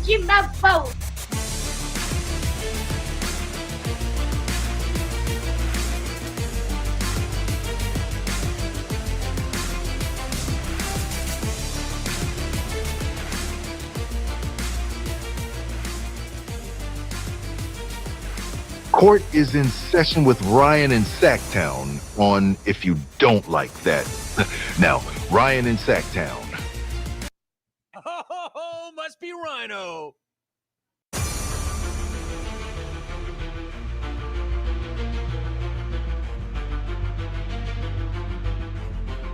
chim bao bầu. Court is in session with Ryan in Sacktown on If You Don't Like That. Now, Ryan in Sacktown. Oh, must be Ryno.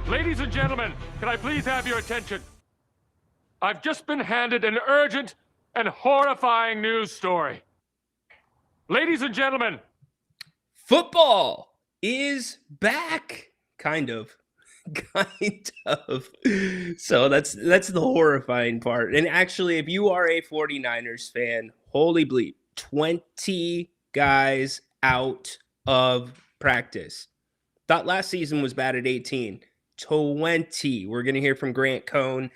Ladies and gentlemen, can I please have your attention? I've just been handed an urgent and horrifying news story. Ladies and gentlemen, football is back. Kind of. So that's the horrifying part. And actually, if you are a 49ers fan, holy bleep, 20 guys out of practice. Thought last season was bad at 18. 20. We're going to hear from Grant Cohn,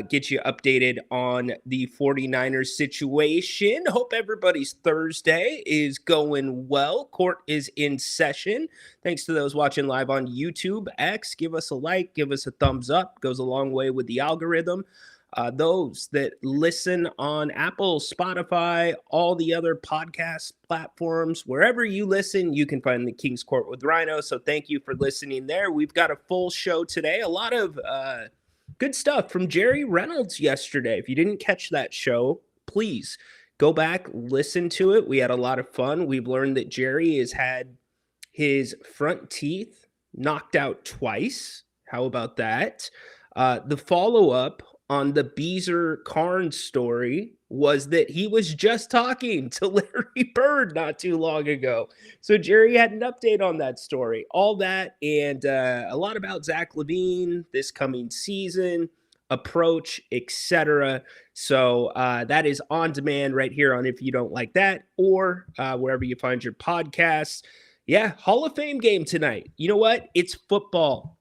get you updated on the 49ers situation. Hope everybody's Thursday is going well. Court is in session. Thanks to those watching live on YouTube, X. Give us a like, give us a thumbs up. Goes a long way with the algorithm. Those that listen on Apple, Spotify, all the other podcast platforms, wherever you listen, you can find the King's Court with Ryno. So thank you for listening there. We've got a full show today. A lot of good stuff from Jerry Reynolds yesterday. If you didn't catch that show, please go back, listen to it. We had a lot of fun. We've learned that Jerry has had his front teeth knocked out twice. How about that? The follow-up on the Beezer Carnes story was that he was just talking to Larry Bird not too long ago. So Jerry had an update on that story. All that and a lot about Zach LaVine this coming season, approach, etc. So that is on demand right here on If You Don't Like That or wherever you find your podcasts. Yeah, Hall of Fame game tonight. You know what? It's football.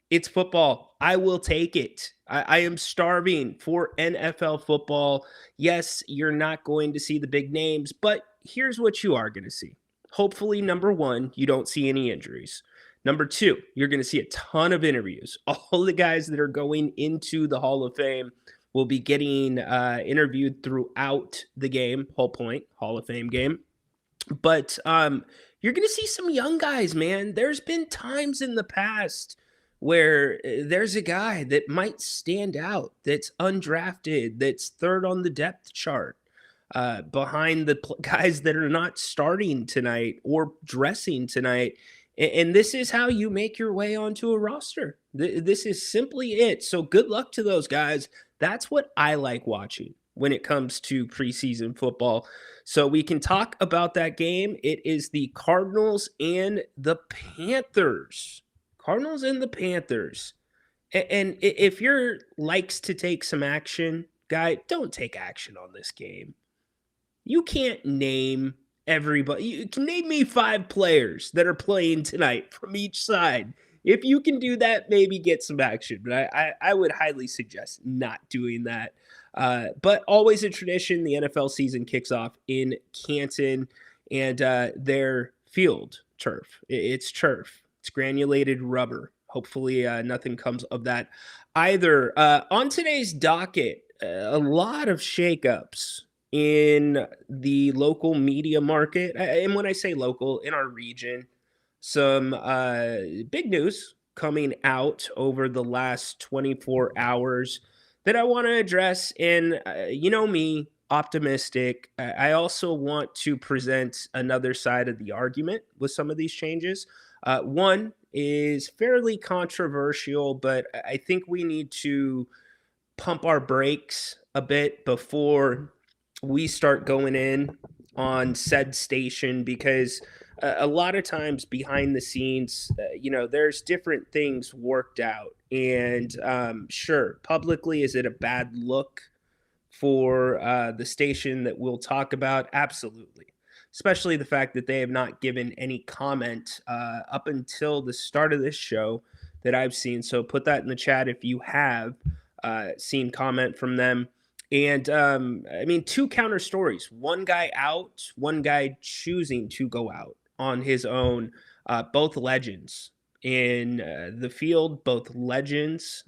It's football. I will take it. I am starving for NFL football. Yes, you're not going to see the big names, but here's what you are going to see. Hopefully, number one, you don't see any injuries. Number two, you're going to see a ton of interviews. All the guys that are going into the Hall of Fame will be getting interviewed throughout the game. Whole point, Hall of Fame game. But you're going to see some young guys, man. There's been times in the past where there's a guy that might stand out, that's undrafted, that's third on the depth chart, behind the guys that are not starting tonight or dressing tonight. And this is how you make your way onto a roster. This is simply it. So good luck to those guys. That's what I like watching when it comes to preseason football. So we can talk about that game. It is the Cardinals and the Panthers. Cardinals and the Panthers. And if you're likes to take some action, guy, don't take action on this game. You can't name everybody. You can name me 5 players that are playing tonight from each side. If you can do that, maybe get some action. But I would highly suggest not doing that. But always a tradition. The NFL season kicks off in Canton and their field turf. It's turf. It's granulated rubber. Hopefully nothing comes of that either. On today's docket, a lot of shakeups in the local media market. And when I say local, in our region, some big news coming out over the last 24 hours that I want to address. And you know me, optimistic. I also want to present another side of the argument with some of these changes. One is fairly controversial, but I think we need to pump our brakes a bit before we start going in on said station, because a lot of times behind the scenes, there's different things worked out. And sure, publicly, is it a bad look for the station that we'll talk about? Absolutely. Especially the fact that they have not given any comment up until the start of this show that I've seen. So put that in the chat if you have seen comment from them. And I mean, two counter stories: one guy out, one guy choosing to go out on his own. Both legends in the field, both legends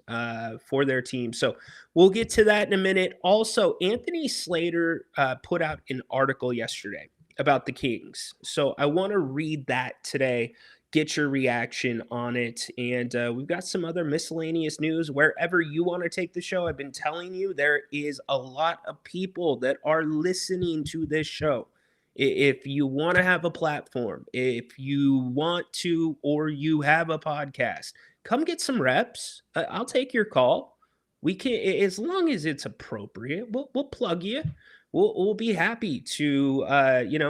for their team. So we'll get to that in a minute. Also, Anthony Slater put out an article yesterday about the Kings. So I want to read that today, get your reaction on it. And we've got some other miscellaneous news wherever you want to take the show. I've been telling you there is a lot of people that are listening to this show. If you want to have a platform, if you want to, or you have a podcast, come get some reps. I'll take your call. We can, as long as it's appropriate, we'll plug you. We'll be happy to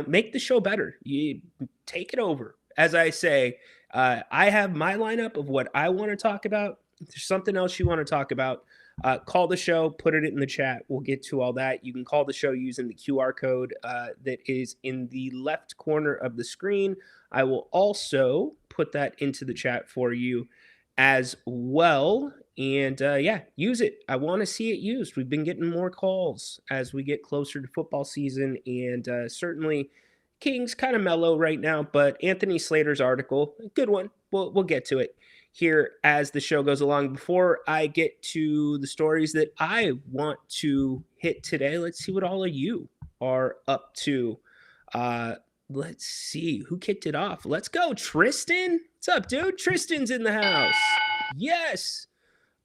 make the show better. You take it over. As I say, I have my lineup of what I want to talk about. If there's something else you want to talk about, call the show, put it in the chat. We'll get to all that. You can call the show using the QR code that is in the left corner of the screen. I will also put that into the chat for you as well. And use it. I want to see it used. We've been getting more calls as we get closer to football season, and certainly Kings kind of mellow right now. But Anthony Slater's article, good one. We'll get to it here as the show goes along. Before I get to the stories that I want to hit today, let's see what all of you are up to. Let's see who kicked it off. Let's go, Tristan. What's up, dude? Tristan's in the house. Yes.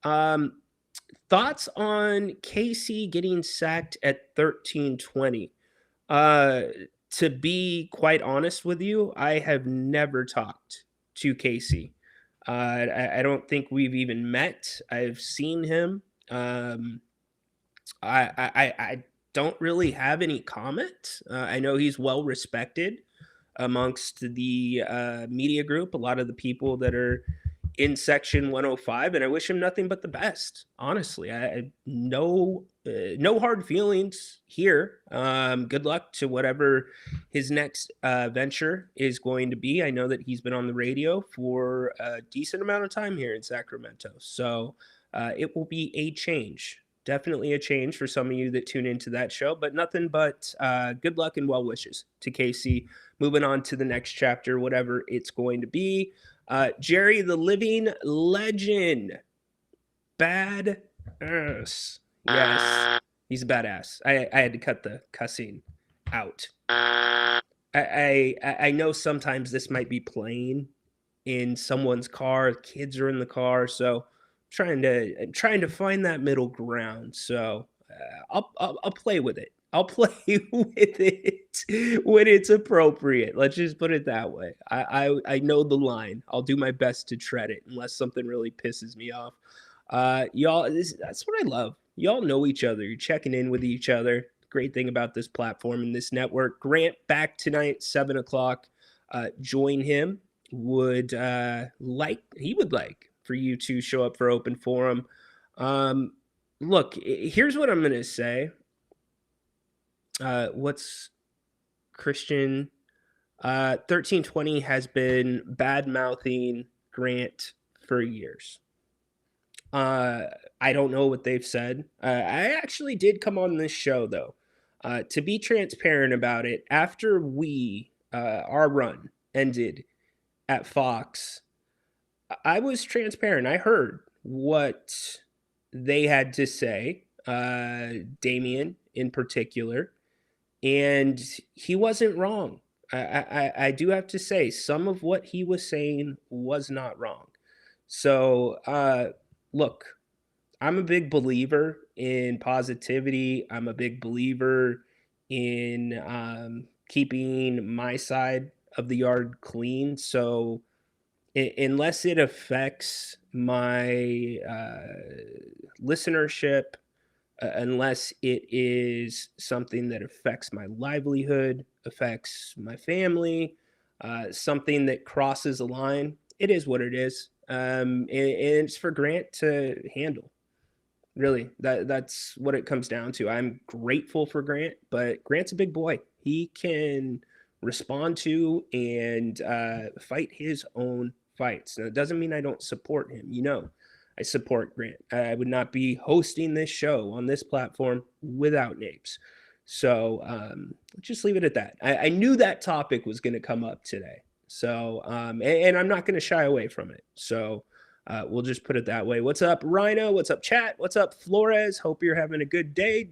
Thoughts on KC getting sacked at 13-20? To be quite honest with you, I have never talked to KC. I don't think we've even met. I've seen him. I don't really have any comment. I know he's well respected amongst the media group, a lot of the people that are in section 105, and I wish him nothing but the best. Honestly, I no hard feelings here. Good luck to whatever his next venture is going to be. I know that he's been on the radio for a decent amount of time here in Sacramento, so it will be a change. Definitely a change for some of you that tune into that show, but nothing but good luck and well wishes to KC. Moving on to the next chapter, whatever it's going to be. Jerry, the living legend. Badass. Yes, he's a badass. I had to cut the cussing out. I know sometimes this might be playing in someone's car. Kids are in the car, so I'm trying to find that middle ground. So I'll play with it. I'll play with it when it's appropriate. Let's just put it that way. I know the line. I'll do my best to tread it unless something really pisses me off. Y'all, that's what I love. Y'all know each other. You're checking in with each other. Great thing about this platform and this network. Grant back tonight, 7:00. Join him. He would like for you to show up for open forum. Look, here's what I'm going to say. What's Christian? 13-20 has been bad-mouthing Grant for years. I don't know what they've said. I actually did come on this show, though, to be transparent about it. After our run ended at Fox, I was transparent. I heard what they had to say, Damien in particular, and he wasn't wrong. I do have to say some of what he was saying was not wrong. So, look, I'm a big believer in positivity. I'm a big believer in keeping my side of the yard clean. So unless it affects my listenership, unless it is something that affects my livelihood, affects my family, something that crosses a line, it is what it is. And it's for Grant to handle. Really, that's what it comes down to. I'm grateful for Grant, but Grant's a big boy. He can respond to and fight his own fights. Now, it doesn't mean I don't support him. I support Grant. I would not be hosting this show on this platform without Napes. So just leave it at that. I knew that topic was going to come up today. So, and I'm not going to shy away from it. So we'll just put it that way. What's up, Ryno? What's up, chat? What's up, Flores? Hope you're having a good day.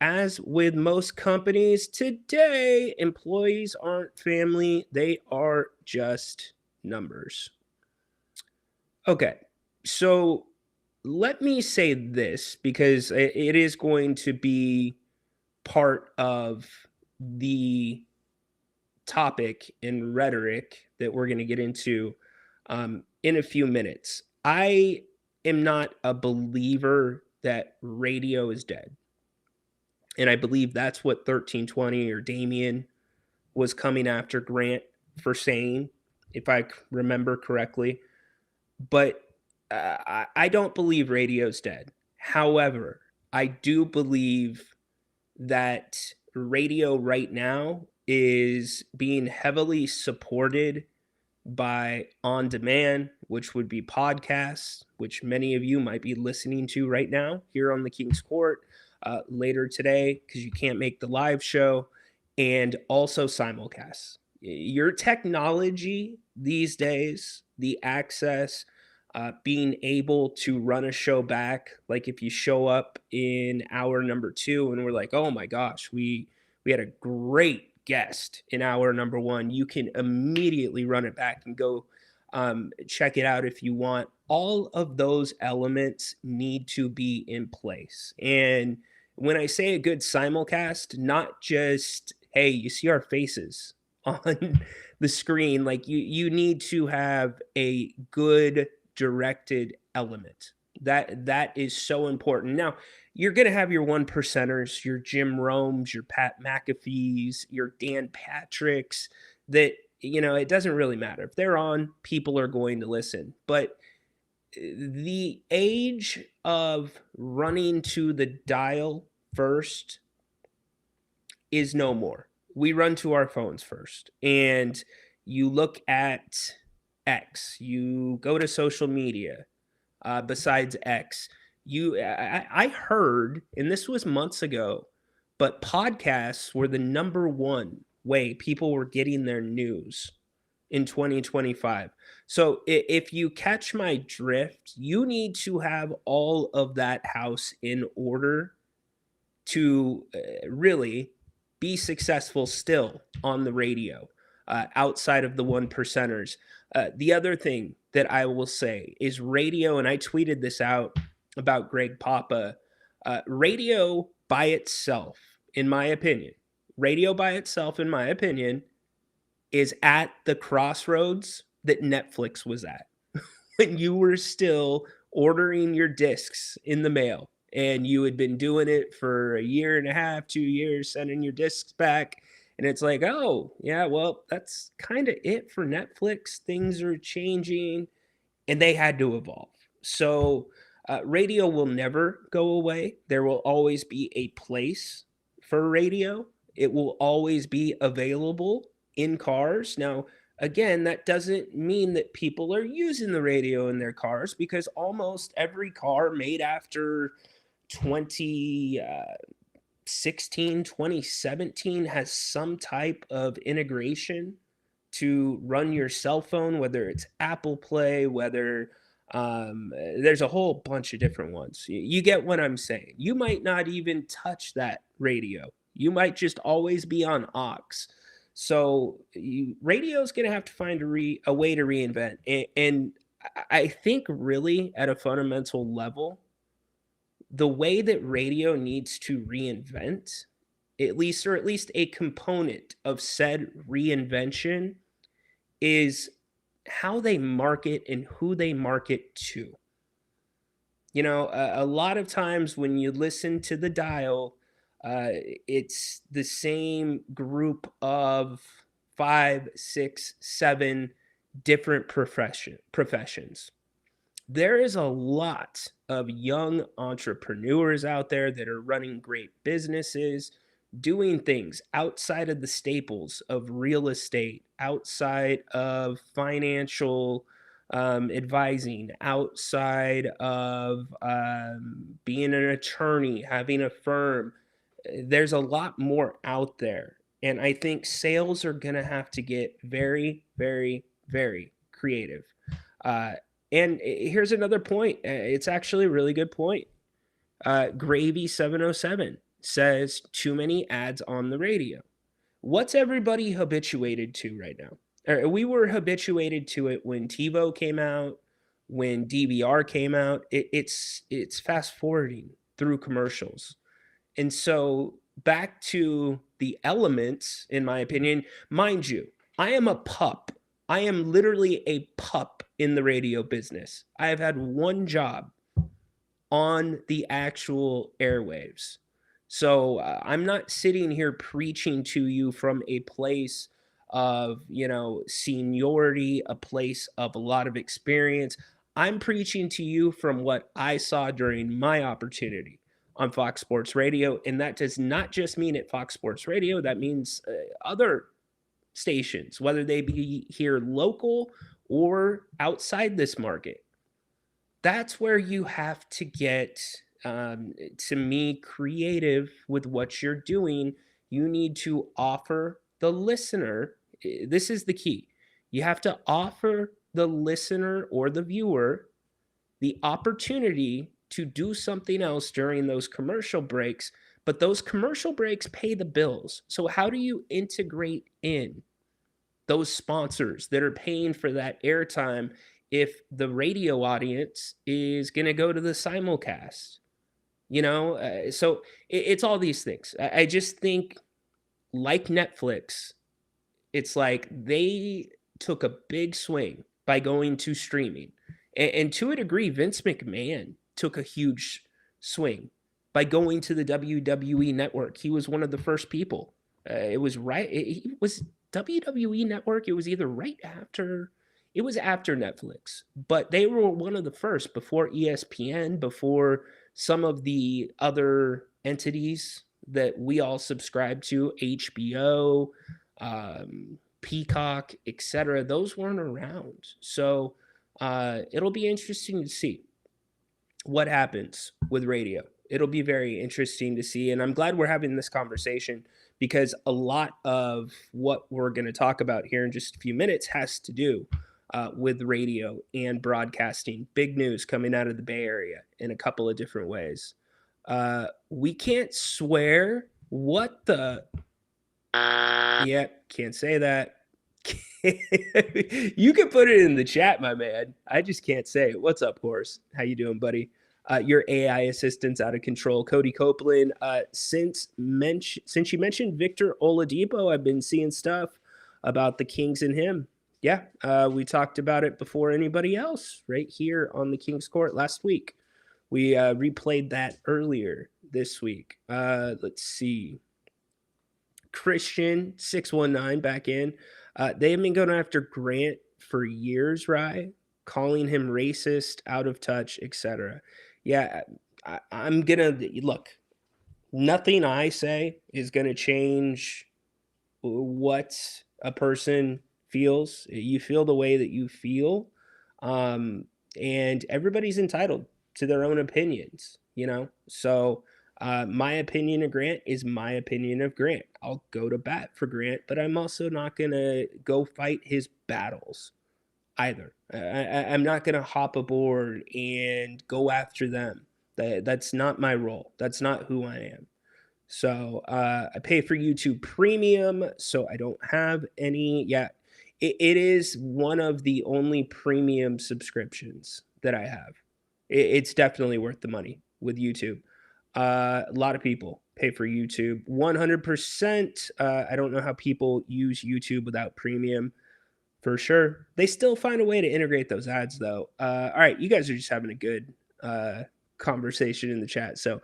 As with most companies today, employees aren't family. They are just numbers. Okay, so let me say this because it is going to be part of the topic and rhetoric that we're going to get into in a few minutes. I am not a believer that radio is dead. And I believe that's what 1320 or Damien was coming after Grant for saying, if I remember correctly. But I don't believe radio's dead. However, I do believe that radio right now is being heavily supported by on demand, which would be podcasts, which many of you might be listening to right now here on the King's Court later today because you can't make the live show, and also simulcasts. Your technology these days, the access, being able to run a show back, like if you show up in hour number 2 and we're like, oh my gosh, we had a great guest in hour number 1, you can immediately run it back and go check it out if you want. All of those elements need to be in place. And when I say a good simulcast, not just, hey, you see our faces on the screen, like you need to have a good directed element. That is so important. Now, you're going to have your one percenters, your Jim Romes, your Pat McAfees, your Dan Patricks, that, it doesn't really matter. If they're on, people are going to listen. But the age of running to the dial first is no more. We run to our phones first. And you look at X, you go to social media, besides X. I heard, and this was months ago, but podcasts were the number one way people were getting their news in 2025. So if you catch my drift, you need to have all of that house in order to really be successful still on the radio, outside of the one percenters. The other thing that I will say is radio, and I tweeted this out about Greg Papa, radio by itself, in my opinion, is at the crossroads that Netflix was at when you were still ordering your discs in the mail and you had been doing it for a year and a half, 2 years, sending your discs back. And it's like, oh, yeah, well, that's kind of it for Netflix. Things are changing and they had to evolve. So radio will never go away. There will always be a place for radio. It will always be available in cars. Now, again, that doesn't mean that people are using the radio in their cars, because almost every car made after 2016, 2017 has some type of integration to run your cell phone, whether it's Apple Play, whether there's a whole bunch of different ones. You get what I'm saying. You might not even touch that radio. You might just always be on aux. So radio is going to have to find a way to reinvent. And I think really at a fundamental level, the way that radio needs to reinvent, at least a component of said reinvention, is how they market and who they market to. A lot of times when you listen to the dial, it's the same group of 5, 6, 7 different professions. There is a lot of young entrepreneurs out there that are running great businesses, doing things outside of the staples of real estate, outside of financial advising, outside of being an attorney, having a firm. There's a lot more out there. And I think sales are going to have to get very, very, very creative. Uh, and here's another point. It's actually a really good point. Gravy 707 says too many ads on the radio. What's everybody habituated to right now? We were habituated to it when TiVo came out, when DVR came out. It's fast forwarding through commercials. And so back to the elements, in my opinion, mind you, I am a pup. I am literally a pup in the radio business. I have had one job on the actual airwaves. So I'm not sitting here preaching to you from a place of, seniority, a place of a lot of experience. I'm preaching to you from what I saw during my opportunity on Fox Sports Radio. And that does not just mean at Fox Sports Radio. That means other stations, whether they be here local or outside this market. That's where you have to get, to me, creative with what you're doing. You need to offer the listener. This is the key. You have to offer the listener or the viewer the opportunity to do something else during those commercial breaks, but those commercial breaks pay the bills. So how do you integrate in those sponsors that are paying for that airtime if the radio audience is going to go to the simulcast? So it's all these things. I just think, like Netflix, it's like they took a big swing by going to streaming. And to a degree, Vince McMahon took a huge swing by going to the WWE network. He was one of the first people. It was WWE network. It was either it was after Netflix, but they were one of the first, before ESPN, before some of the other entities that we all subscribe to, HBO, Peacock, etc. Those weren't around. So it'll be interesting to see what happens with radio. It'll be very interesting to see. And I'm glad we're having this conversation, because a lot of what we're going to talk about here in just a few minutes has to do with radio and broadcasting. Big news coming out of the Bay Area in a couple of different ways. We can't swear. What the? Yeah, can't say that. You can put it in the chat, my man. I just can't say it. What's up, Horse? How you doing, buddy? Your AI assistant's out of control. Cody Copeland, since you mentioned Victor Oladipo, I've been seeing stuff about the Kings and him. Yeah, we talked about it before anybody else right here on the Kings Court last week. We replayed that earlier this week. Let's see. Christian 619 back in. They have been going after Grant for years, right? Calling him racist, out of touch, etc. Yeah, I'm gonna look. Nothing I say is gonna change what a person feels. You feel the way that you feel, and everybody's entitled to their own opinions. So. My opinion of Grant is my opinion of Grant. I'll go to bat for Grant, but I'm also not going to go fight his battles either. I'm not going to hop aboard and go after them. That's not my role. That's not who I am. So I pay for YouTube Premium, so I don't have any. Yeah, it is one of the only premium subscriptions that I have. It's definitely worth the money with YouTube. A lot of people pay for YouTube 100%. I don't know how people use YouTube without premium, for sure. They still find a way to integrate those ads, though. All right, you guys are just having a good conversation in the chat. So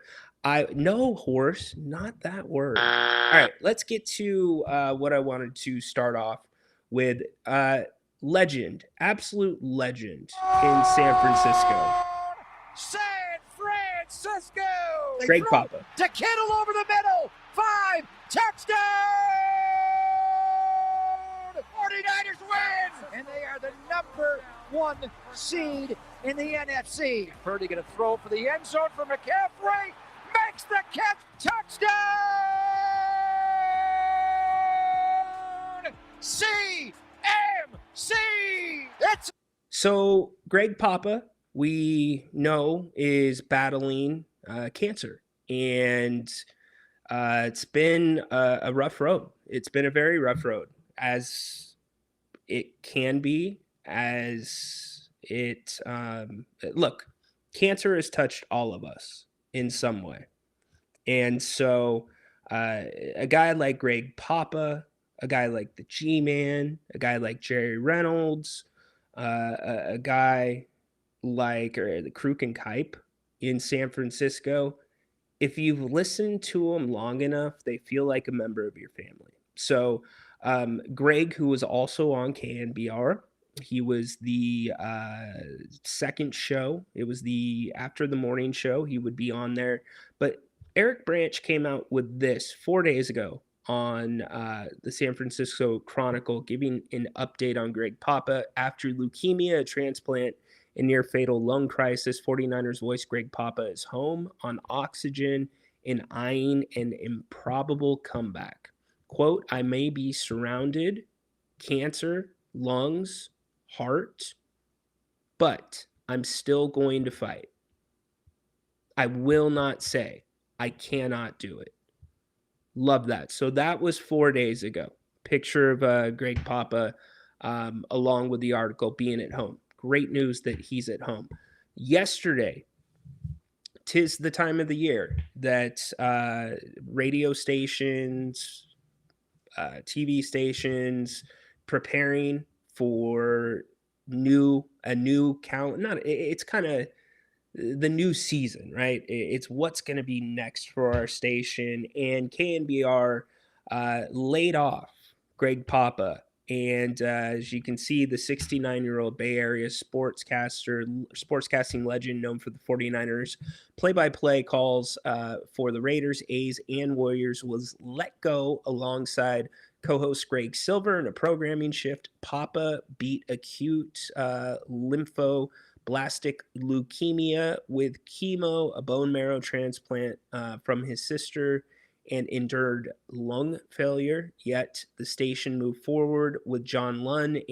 no, Horse, not that word. All right, let's get to what I wanted to start off with. Legend, absolute legend in San Francisco. Francisco! Greg Papa. To Kittle over the middle. 5, touchdown! 49ers win! And they are are the number 1 seed in the NFC. Purdy going to throw for the end zone for McCaffrey. Makes the catch. Touchdown! CMC! It's So Greg Papa, we know, is battling cancer, and it's been a rough road. It's been a very rough road, as it can be, as it look, cancer has touched all of us in some way. And so a guy like Greg Papa, a guy like the G-Man, a guy like Jerry Reynolds, a guy like or the Kruk and Kipe in San Francisco, if you've listened to them long enough, they feel like a member of your family. So Greg, who was also on KNBR, he was the second show. It was the after the morning show. He would be on there. But Eric Branch came out with this 4 days ago on the San Francisco Chronicle, giving an update on Greg Papa after leukemia, a transplant, and near fatal lung crisis. 49ers voice Greg Papa is home on oxygen and eyeing an improbable comeback. Quote, I may be surrounded, cancer, lungs, heart, but I'm still going to fight. I will not say I cannot do it. Love that. So that was 4 days ago. Picture of Greg Papa along with the article being at home. Great news that he's at home. Yesterday, 'tis the time of the year that radio stations, TV stations preparing for a new count. Not it's kind of the new season, right? It's what's going to be next for our station. And KNBR laid off Greg Papa. And as you can see, the 69-year-old Bay Area sportscasting legend known for the 49ers play-by-play calls for the Raiders, A's, and Warriors was let go alongside co-host Greg Silver in a programming shift. Papa beat acute lymphoblastic leukemia with chemo, a bone marrow transplant from his sister, and endured lung failure. Yet the station moved forward with John Lunn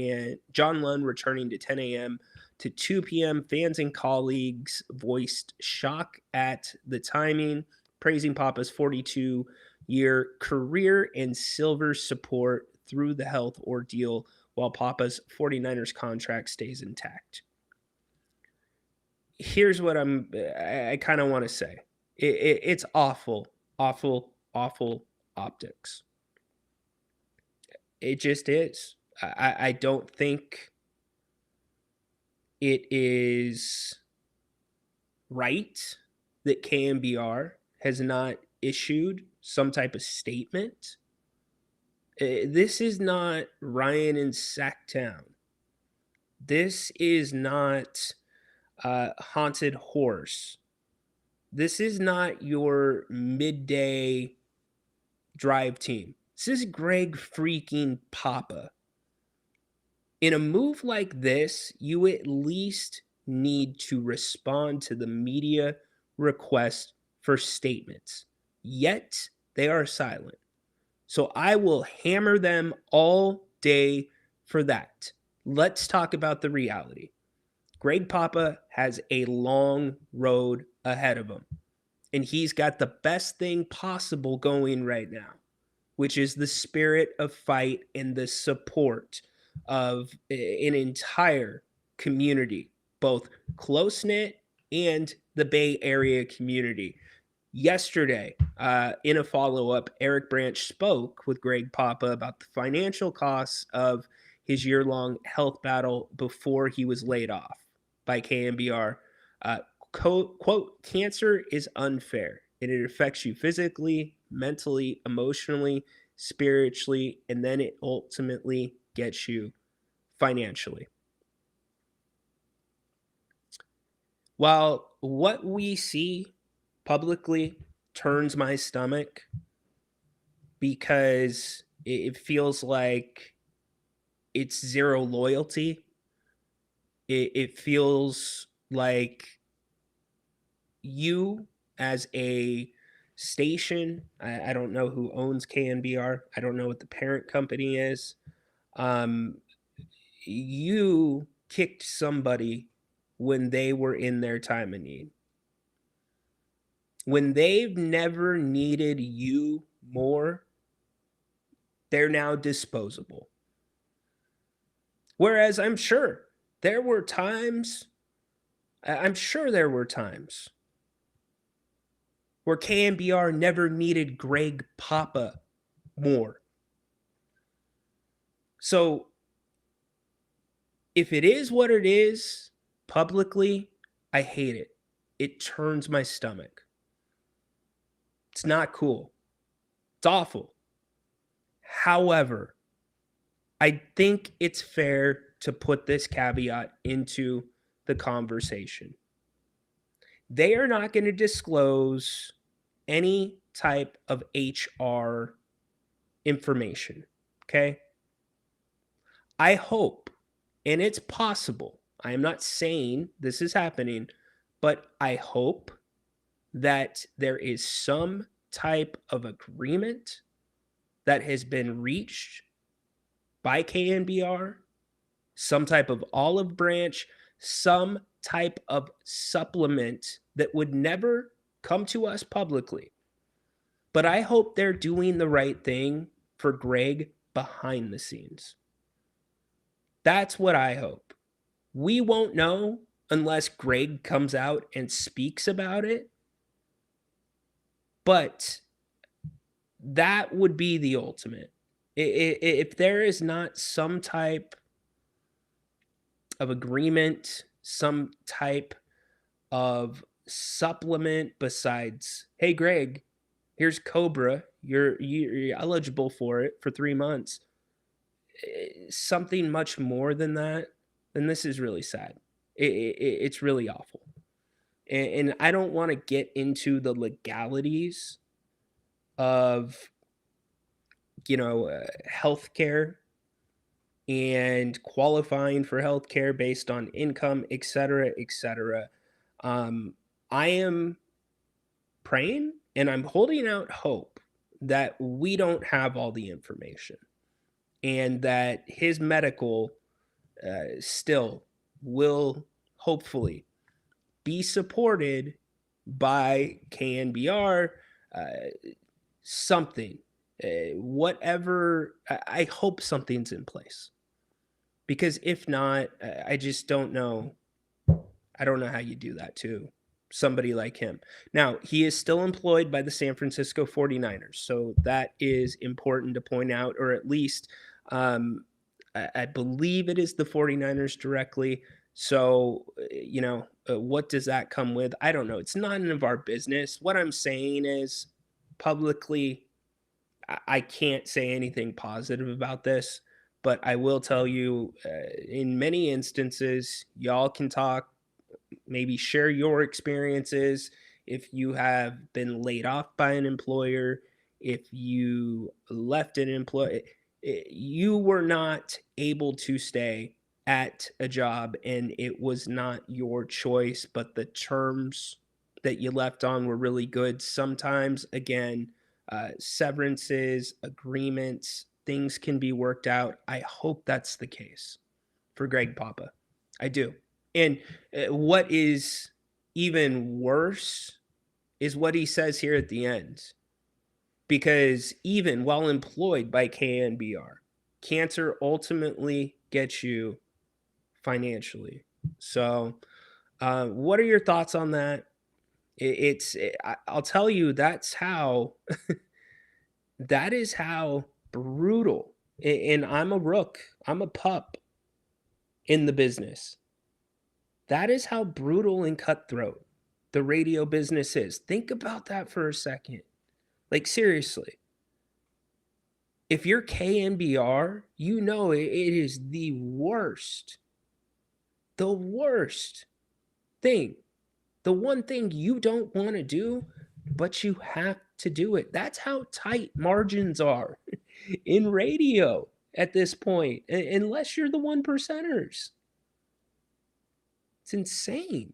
returning to 10 a.m. to 2 p.m. Fans and colleagues voiced shock at the timing, praising Papa's 42-year career and Silver's support through the health ordeal, while Papa's 49ers contract stays intact. Here's what I kind of want to say. It's awful optics. It just is. I don't think it is right that KNBR has not issued some type of statement. This is not Ryan in Sacktown. This is not Haunted Horse. This is not your midday drive team. This is Greg freaking Papa. In a move like this, you at least need to respond to the media request for statements. Yet they are silent. So I will hammer them all day for that. Let's talk about the reality. Greg Papa has a long road ahead of him. And he's got the best thing possible going right now, which is the spirit of fight and the support of an entire community, both close-knit and the Bay Area community. Yesterday, in a follow-up, Eric Branch spoke with Greg Papa about the financial costs of his year-long health battle before he was laid off by KNBR. Quote, cancer is unfair, and it affects you physically, mentally, emotionally, spiritually, and then it ultimately gets you financially. While what we see publicly turns my stomach because it feels like it's zero loyalty It feels like you as a station, I don't know who owns KNBR. I don't know what the parent company is. Um, you kicked somebody when they were in their time of need. When they've never needed you more, they're now disposable. Whereas I'm sure there were times, I'm sure there were times where KNBR never needed Greg Papa more. So if it is what it is publicly, I hate it. It turns my stomach. It's not cool. It's awful. However, I think it's fair to put this caveat into the conversation. They are not going to disclose any type of HR information. Okay. I hope, and it's possible, I am not saying this is happening, but I hope that there is some type of agreement that has been reached by KNBR, some type of olive branch, some type of supplement that would never come to us publicly. But I hope they're doing the right thing for Greg behind the scenes. That's what I hope. We won't know unless Greg comes out and speaks about it. But that would be the ultimate. If there is not some type of agreement, some type of supplement besides, hey, Greg, here's Cobra, you're eligible for it for 3 months, something much more than that, then this is really sad. It's really awful. And I don't want to get into the legalities of, healthcare and qualifying for healthcare based on income, et cetera, et cetera. I am praying and I'm holding out hope that we don't have all the information and that his medical still will hopefully be supported by KNBR, something, whatever. I hope something's in place, because if not, I just don't know. I don't know how you do that to somebody like him. Now, he is still employed by the San Francisco 49ers, so that is important to point out, or at least I believe it is the 49ers directly. So, what does that come with? I don't know. It's none of our business. What I'm saying is, publicly, I can't say anything positive about this, but I will tell you, in many instances, y'all can talk, maybe share your experiences. If you have been laid off by an employer, if you left an employer, you were not able to stay at a job and it was not your choice, but the terms that you left on were really good. Sometimes, again, severances, agreements, things can be worked out. I hope that's the case for Greg Papa. I do. And what is even worse is what he says here at the end. Because even while employed by KNBR, cancer ultimately gets you financially. So, what are your thoughts on that? I'll tell you, that's how, that is how brutal. And I'm a rook, I'm a pup in the business. That is how brutal and cutthroat the radio business is. Think about that for a second. Like, seriously. If you're KNBR, you know it is the worst thing. The one thing you don't want to do, but you have to do it. That's how tight margins are in radio at this point, unless you're the one percenters. It's insane.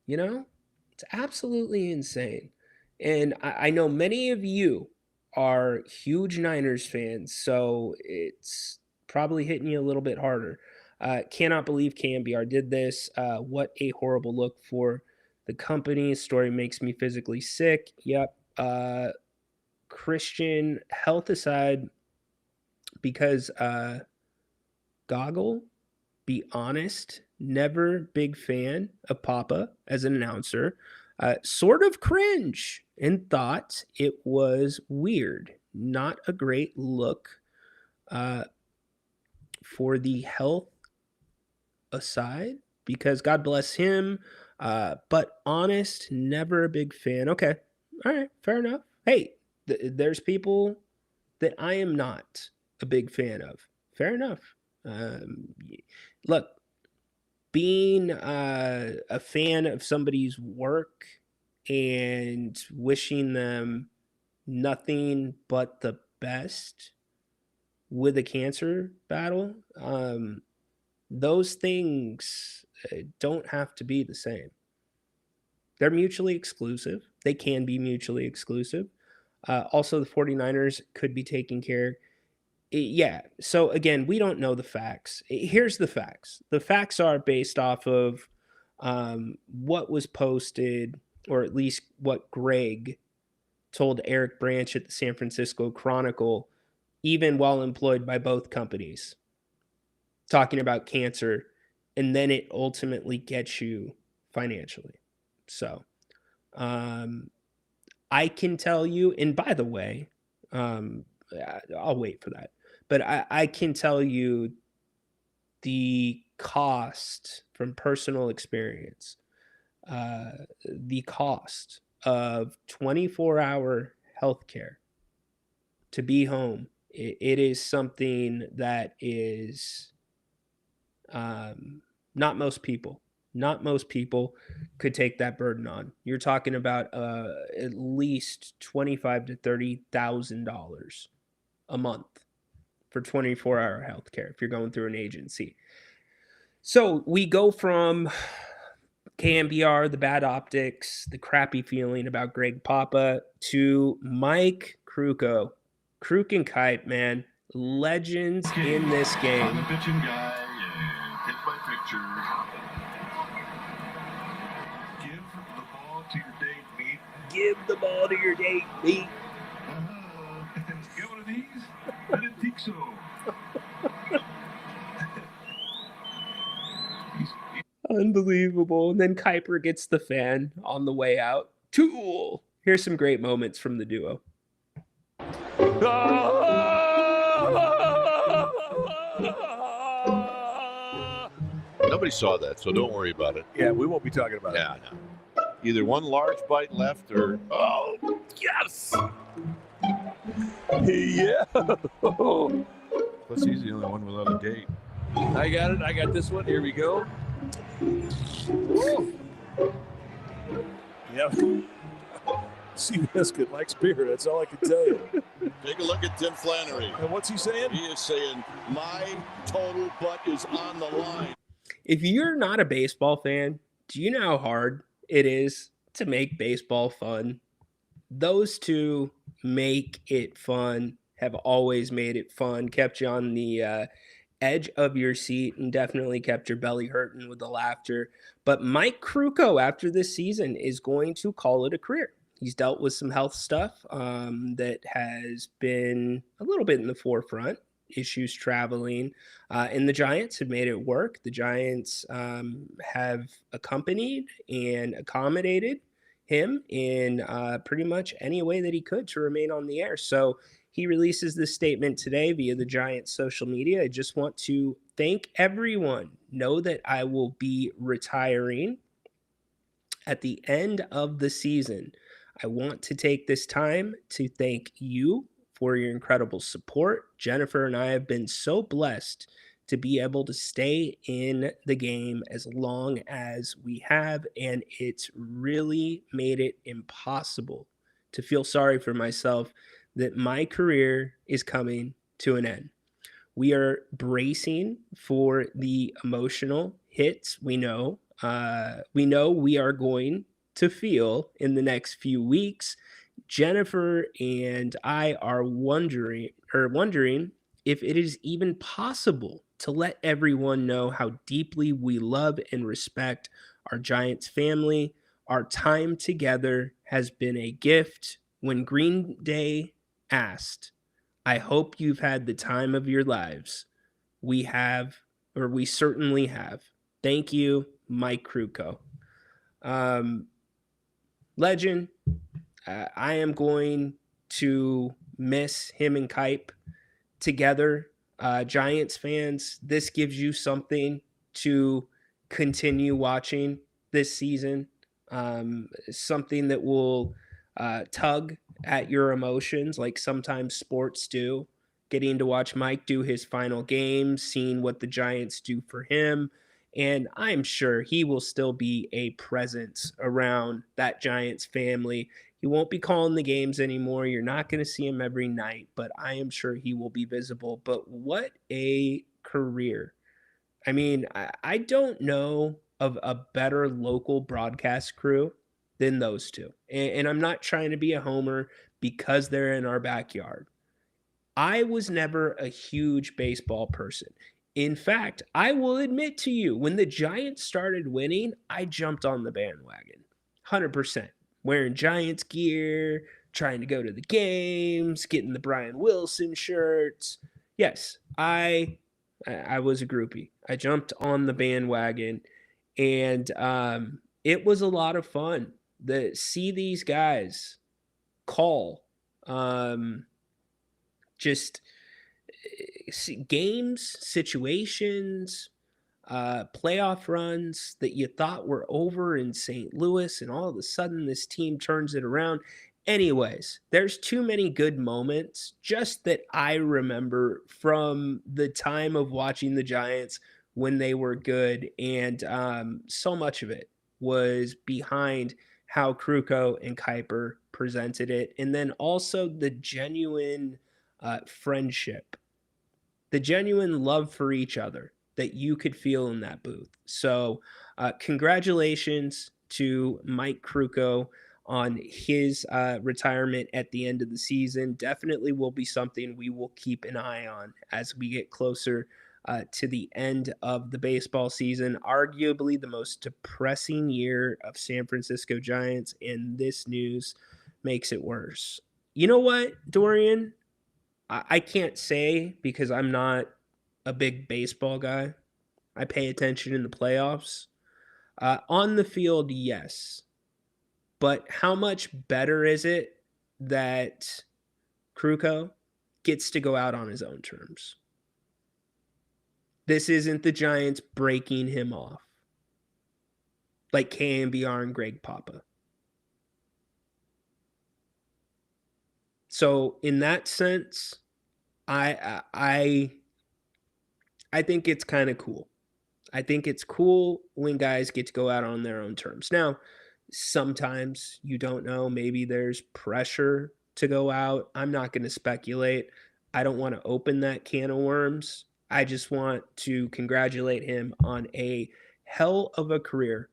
You know, it's absolutely insane. And I know many of you are huge Niners fans, so it's probably hitting you a little bit harder. Cannot believe KMBR did this. What a horrible look for the company. Story makes me physically sick. Yep. Christian health aside, because Goggle, be honest, never big fan of Papa as an announcer. Sort of cringe and thought it was weird. Not a great look uh, for the health aside, because God bless him. But honest, never a big fan. Okay. All right. Fair enough. Hey, there's people that I am not a big fan of. Fair enough. Look, being a fan of somebody's work and wishing them nothing but the best with a cancer battle, those things don't have to be the same. They're mutually exclusive. They can be mutually exclusive. Also, the 49ers could be taking care. Yeah. So again, we don't know the facts. Here's the facts. The facts are based off of what was posted, or at least what Greg told Eric Branch at the San Francisco Chronicle, even while employed by both companies, talking about cancer, and then it ultimately gets you financially. So I can tell you, and by the way, I'll wait for that. But I can tell you the cost from personal experience, the cost of 24-hour healthcare to be home. It is something that is not most people. Not most people could take that burden on. You're talking about at least $25,000 to $30,000 a month for 24-hour healthcare if you're going through an agency. So we go from KMBR, the bad optics, the crappy feeling about Greg Papa, to Mike Krukow. Kruk and Kite, man, legends in this game. I'm a pitching guy, hit my picture. Give the ball to your date, meat. Give the ball to your date, meat. Get one of these? I didn't think so. Unbelievable. And then Kuiper gets the fan on the way out. Tool. Here's some great moments from the duo. Nobody saw that, so don't worry about it. Yeah, we won't be talking about Yeah, no. Either one large bite left or Oh, yes! Yeah. Plus, he's the only one without a date. I got it. I got this one. Here we go. Woo. Yep. Seabiscuit likes beer. That's all I can tell you. take a look at Tim Flannery. And what's he saying? He is saying, my total butt is on the line. If you're not a baseball fan, do you know how hard it is to make baseball fun? Those two make it fun, have always made it fun, kept you on the edge of your seat, and definitely kept your belly hurting with the laughter. But Mike Krukow, after this season, is going to call it a career. He's dealt with some health stuff that has been a little bit in the forefront, issues traveling, and the Giants have made it work. The Giants have accompanied and accommodated him in pretty much any way that he could to remain on the air. So he releases this statement today via the Giants social media. I just want to thank everyone. Know that I will be retiring at the end of the season. I want to take this time to thank you for your incredible support. Jennifer and I have been so blessed to be able to stay in the game as long as we have, and it's really made it impossible to feel sorry for myself that my career is coming to an end. We are bracing for the emotional hits. We know we know we are going to feel in the next few weeks. Jennifer and I are wondering if it is even possible to let everyone know how deeply we love and respect our Giants family. Our time together has been a gift. When Green Day asked, "I hope you've had the time of your lives," we have, or we certainly have. Thank you, Mike Kruko. Um, Legend, I am going to miss him and Kype together. Giants fans, this gives you something to continue watching this season, something that will tug at your emotions like sometimes sports do. Getting to watch Mike do his final game, seeing what the Giants do for him, and I'm sure he will still be a presence around that Giants family. He won't be calling the games anymore. You're not going to see him every night, but I am sure he will be visible. But what a career. I mean, I don't know of a better local broadcast crew than those two. And I'm not trying to be a homer because they're in our backyard. I was never a huge baseball person. In fact, I will admit to you, when the Giants started winning, I jumped on the bandwagon. 100%. Wearing Giants gear, trying to go to the games, getting the Brian Wilson shirts. Yes, I was a groupie. I jumped on the bandwagon, and it was a lot of fun. See these guys call just games, situations, playoff runs that you thought were over in St. Louis, and all of a sudden this team turns it around. Anyways, there's too many good moments just that I remember from the time of watching the Giants when they were good, and so much of it was behind how Kruko and Kuiper presented it, and then also the genuine friendship, the genuine love for each other that you could feel in that booth. So, congratulations to Mike Kruko on his retirement at the end of the season. Definitely will be something we will keep an eye on as we get closer to the end of the baseball season. Arguably the most depressing year of San Francisco Giants, and this news makes it worse. You know what, Dorian? I can't say because I'm not a big baseball guy. I pay attention in the playoffs. On the field, yes. But how much better is it that Kruko gets to go out on his own terms? This isn't the Giants breaking him off like KMBR and Greg Papa. So in that sense, I think it's kind of cool. I think it's cool when guys get to go out on their own terms. Now, sometimes you don't know. Maybe there's pressure to go out. I'm not going to speculate. I don't want to open that can of worms. I just want to congratulate him on a hell of a career,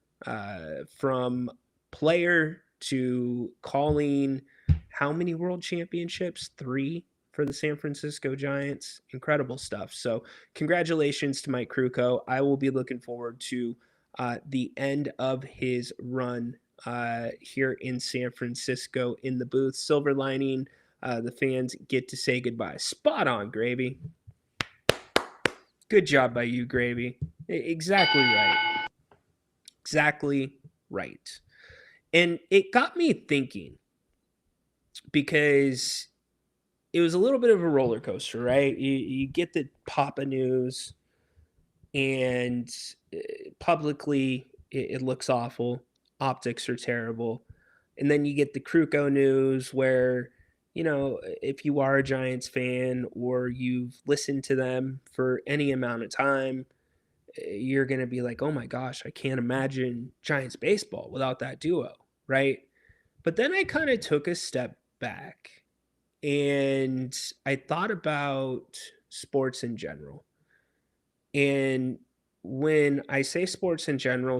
from player to calling how many world championships? 3 for the San Francisco Giants. Incredible stuff. So congratulations to Mike Kruko. I will be looking forward to the end of his run here in San Francisco in the booth. Silver lining, the fans get to say goodbye. Spot on, Gravy. Good job by you, Gravy. Exactly right. Exactly right. And it got me thinking, because it was a little bit of a roller coaster, right? You get the Papa news, and publicly it looks awful. Optics are terrible. And then you get the Kruko news where, if you are a Giants fan or you've listened to them for any amount of time, you're going to be like, oh my gosh, I can't imagine Giants baseball without that duo, right? But then I kind of took a step back and I thought about sports in general. And when I say sports in general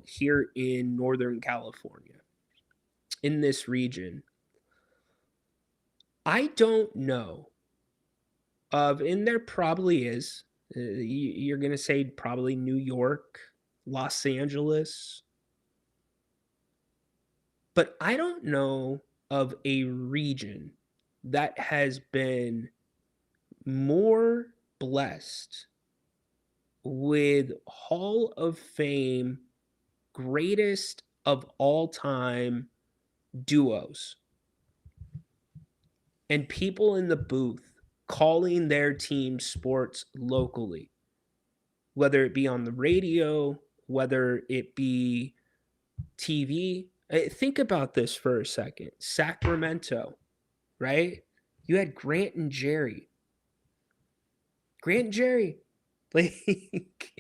here in Northern California, in this region, I don't know of, and there probably is, you're going to say probably New York, Los Angeles, but I don't know of a region that has been more blessed with Hall of Fame, greatest of all time duos and people in the booth calling their team sports locally, whether it be on the radio, whether it be TV. Think about this for a second. Sacramento, right? You had Grant and Jerry. Like,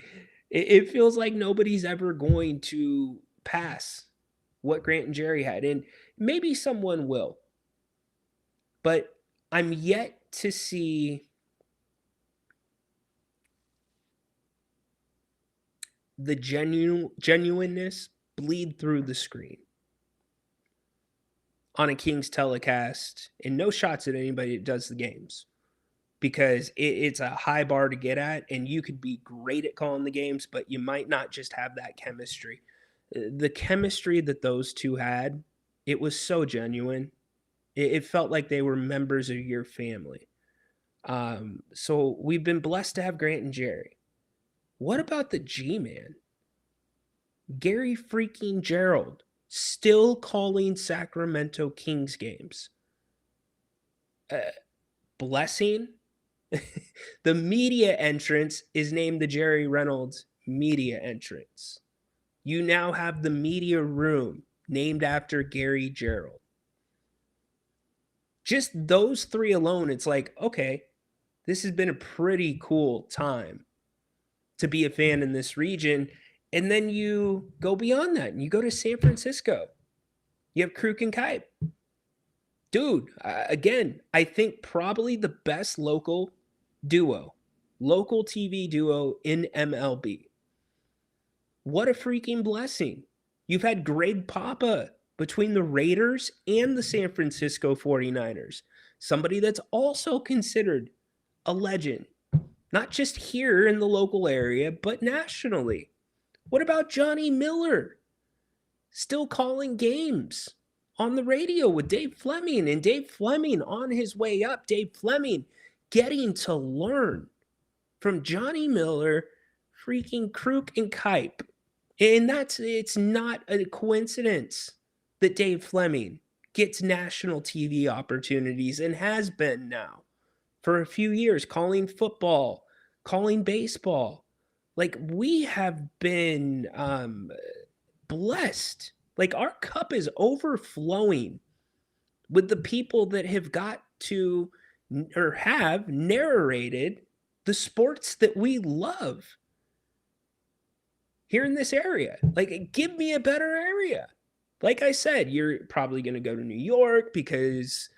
it feels like nobody's ever going to pass what Grant and Jerry had. And maybe someone will. But I'm yet to see the genuineness bleed through the screen on a Kings telecast, and no shots at anybody that does the games, because it's a high bar to get at, and you could be great at calling the games, but you might not just have that chemistry. The chemistry that those two had, it was so genuine. It felt like they were members of your family. So we've been blessed to have Grant and Jerry. What about the G-Man? Gary freaking Gerald still calling Sacramento Kings games. Blessing. The media entrance is named the Jerry Reynolds media entrance. You now have the media room named after Gary Gerald. Just those three alone, it's like, okay, this has been a pretty cool time to be a fan in this region. And then you go beyond that and you go to San Francisco. You have Kruk and Kipe. Dude, again, I think probably the best local TV duo in MLB. What a freaking blessing. You've had Greg Papa between the Raiders and the San Francisco 49ers. Somebody that's also considered a legend, not just here in the local area, but nationally. What about Johnny Miller? Still calling games on the radio with Dave Fleming, and Dave Fleming on his way up. Dave Fleming getting to learn from Johnny Miller, freaking Kruk and Kipe. And it's not a coincidence that Dave Fleming gets national TV opportunities and has been now for a few years, calling football, calling baseball. Like, we have been blessed. Like, our cup is overflowing with the people that have got to or have narrated the sports that we love here in this area. Like, give me a better area. Like I said, you're probably going to go to New York because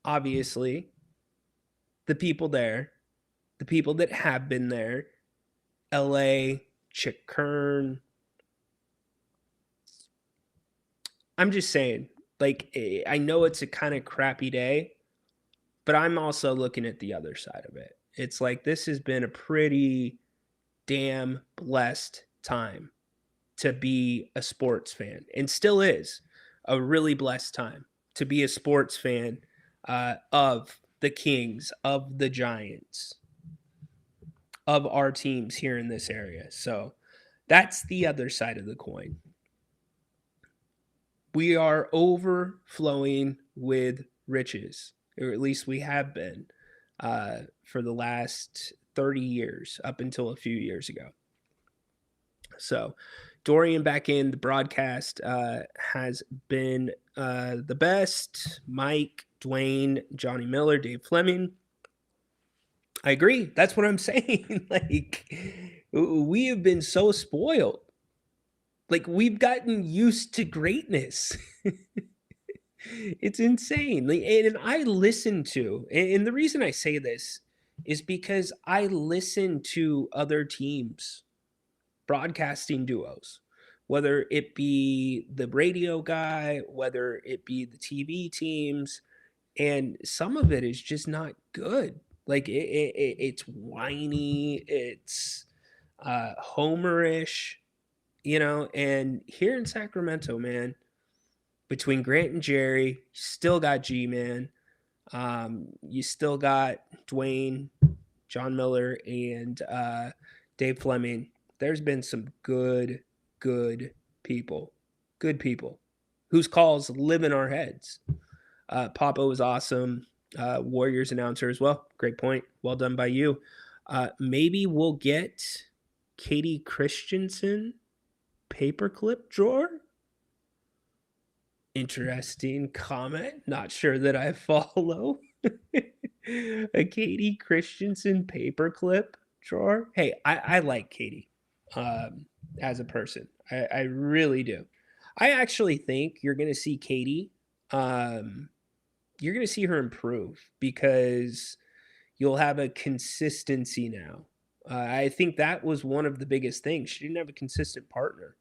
obviously the people there, the people that have been there, LA, Chick Kern. I'm just saying, like, I know it's a kind of crappy day, but I'm also looking at the other side of it. It's like, this has been a pretty damn blessed time to be a sports fan, and still is a really blessed time to be a sports fan of the Kings, of the Giants, of our teams here in this area. So that's the other side of the coin. We are overflowing with riches, or at least we have been for the last 30 years, up until a few years ago. So Dorian back in the broadcast has been the best. Mike, Dwayne, Johnny Miller, Dave Fleming. I agree. That's what I'm saying. Like, we have been so spoiled. Like, we've gotten used to greatness. It's insane. Like, and I listen to, and the reason I say this is because I listen to other teams' broadcasting duos, whether it be the radio guy, whether it be the TV teams, and some of it is just not good. Like it's whiny, it's homerish, and here in Sacramento, man, between Grant and Jerry, still got G-Man. You still got Dwayne, John Miller, and Dave Fleming. There's been some good people, whose calls live in our heads. Papa was awesome. Warriors announcer as well. Great point. Well done by you. Maybe we'll get Katie Christensen paperclip drawer. Interesting comment. Not sure that I follow. A Katie Christensen paperclip drawer. Hey, I like Katie as a person. I really do. I actually think you're going to see Katie. You're going to see her improve because you'll have a consistency now. I think that was one of the biggest things. She didn't have a consistent partner.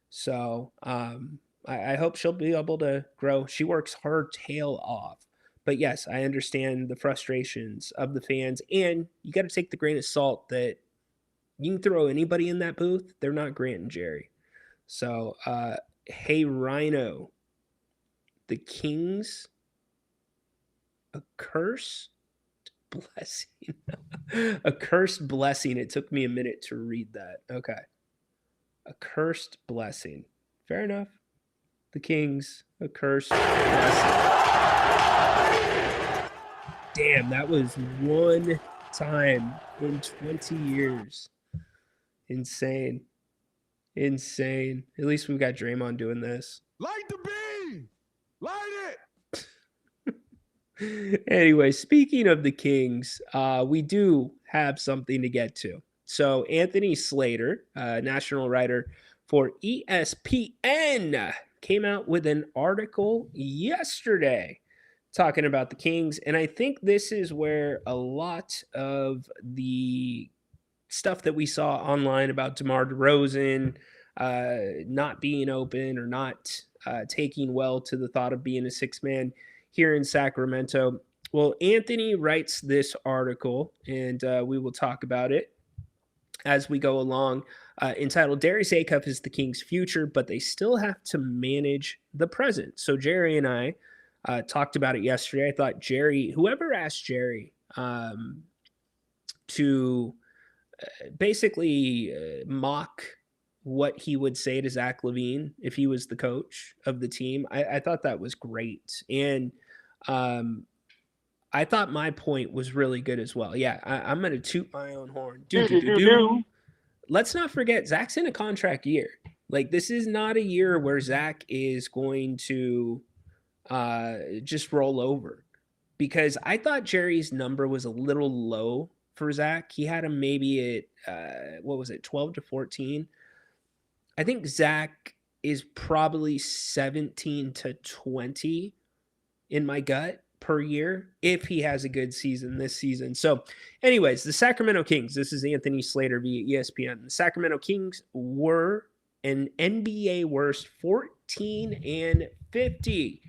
So I hope she'll be able to grow. She works her tail off. But yes, I understand the frustrations of the fans. And you got to take the grain of salt that you can throw anybody in that booth. They're not Grant and Jerry. So, hey, Ryno, the Kings, a cursed blessing. A cursed blessing. It took me a minute to read that. Okay. A cursed blessing. Fair enough. The Kings, a cursed blessing. Damn, that was one time in 20 years. Insane. At least we've got Draymond doing this. Light the beam! Light it! Anyway, speaking of the Kings, we do have something to get to. So Anthony Slater, national writer for ESPN, came out with an article yesterday talking about the Kings. And I think this is where a lot of the stuff that we saw online about DeMar DeRozan not being open or not taking well to the thought of being a six-man here in Sacramento. Well, Anthony writes this article, and we will talk about it as we go along, entitled Darius Acuff is the Kings' future, but they still have to manage the present. So Jerry and I talked about it yesterday. I thought whoever asked Jerry to basically mock what he would say to Zach LaVine if he was the coach of the team, I thought that was great. And I thought my point was really good as well. Yeah, I'm going to toot my own horn. Let's not forget, Zach's in a contract year. Like, this is not a year where Zach is going to just roll over. Because I thought Jerry's number was a little low for Zach. He had him maybe at, 12 to 14. I think Zach is probably 17 to 20 in my gut per year if he has a good season this season. So anyways, the Sacramento Kings, this is Anthony Slater via ESPN. The Sacramento Kings were an NBA worst 14-50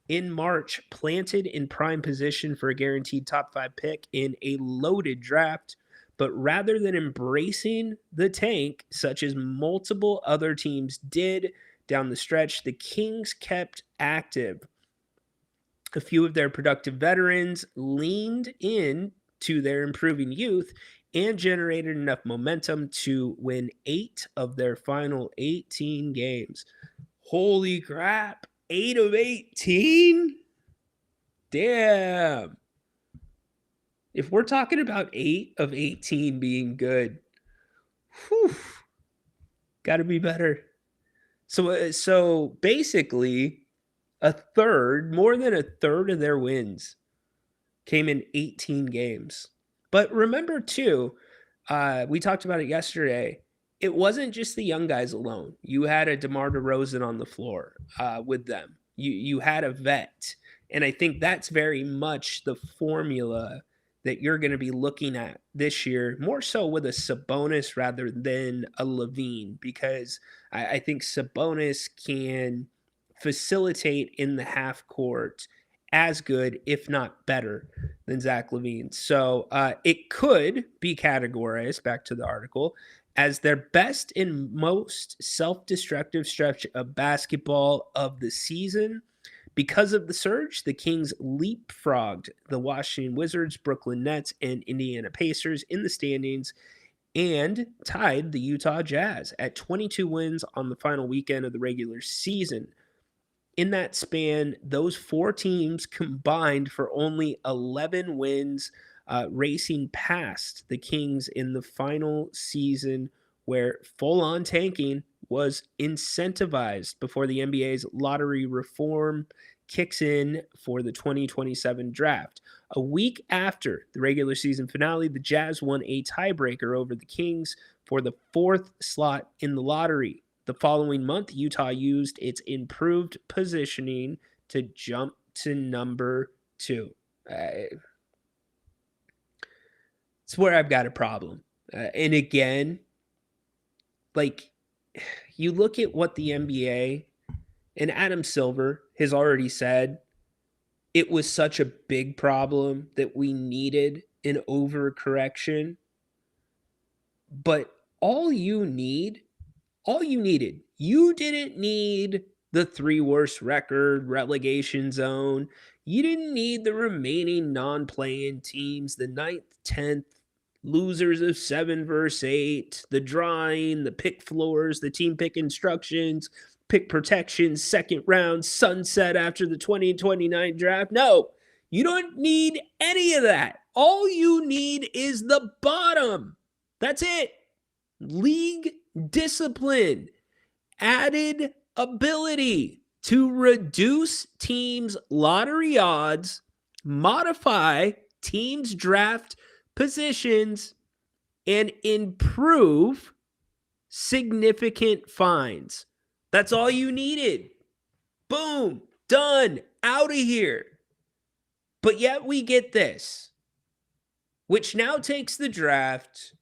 in March, planted in prime position for a guaranteed top 5 pick in a loaded draft. But rather than embracing the tank, such as multiple other teams did down the stretch, the Kings kept active. A few of their productive veterans leaned in to their improving youth and generated enough momentum to win 8 of their final 18 games. Holy crap, 8 of 18? Damn. If we're talking about 8 of 18 being good, got to be better. So basically, more than a third of their wins came in 18 games. But remember, too, we talked about it yesterday, it wasn't just the young guys alone. You had a DeMar DeRozan on the floor with them. You had a vet. And I think that's very much the formula that you're going to be looking at this year, more so with a Sabonis rather than a Levine, because I think Sabonis can facilitate in the half court as good, if not better, than Zach Levine. So it could be categorized, back to the article, as their best and most self-destructive stretch of basketball of the season. Because of the surge, the Kings leapfrogged the Washington Wizards, Brooklyn Nets, and Indiana Pacers in the standings and tied the Utah Jazz at 22 wins on the final weekend of the regular season. In that span, those four teams combined for only 11 wins, racing past the Kings in the final season, where full-on tanking was incentivized before the NBA's lottery reform kicks in for the 2027 draft. A week after the regular season finale, the Jazz won a tiebreaker over the Kings for the fourth slot in the lottery. The following month, Utah used its improved positioning to jump to number 2. It's where I've got a problem. And again, like, you look at what the NBA and Adam Silver has already said, it was such a big problem that we needed an overcorrection. But you didn't need the 3 worst record, relegation zone. You didn't need the remaining non-playing teams, the 9th, 10th, losers of 7 versus 8, the drawing, the pick floors, the team pick instructions, pick protections, second round, sunset after the 2029 draft. No, you don't need any of that. All you need is the bottom. That's it. League discipline, added ability to reduce teams' lottery odds, modify teams' draft positions, and improve significant fines. That's all you needed. Boom, done, out of here. But yet we get this, which now takes the draft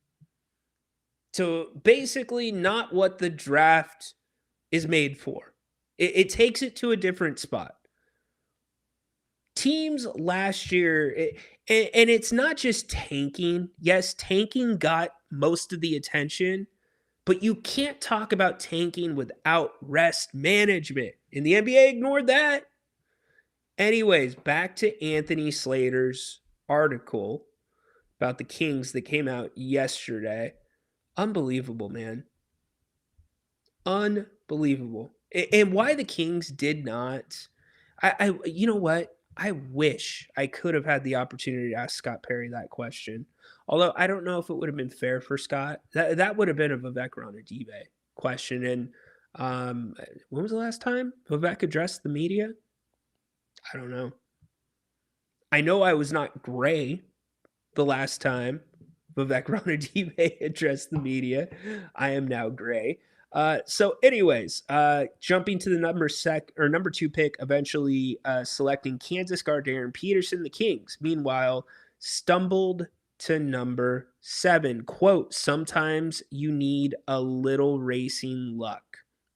to basically not what the draft is made for. It takes it to a different spot. Teams last year, and it's not just tanking. Yes, tanking got most of the attention, but you can't talk about tanking without rest management. And the NBA ignored that. Anyways, back to Anthony Slater's article about the Kings that came out yesterday. Unbelievable, man. Unbelievable. And why the Kings did not, you know what? I wish I could have had the opportunity to ask Scott Perry that question. Although I don't know if it would have been fair for Scott. That would have been a Vivek Ranadive question. And when was the last time Vivek addressed the media? I don't know. I know I was not gray the last time Vivek Ranadive addressed the media. I am now gray. So anyways, jumping to the number 2 pick, eventually selecting Kansas guard Darren Peterson, the Kings, meanwhile, stumbled to number 7. Quote, sometimes you need a little racing luck.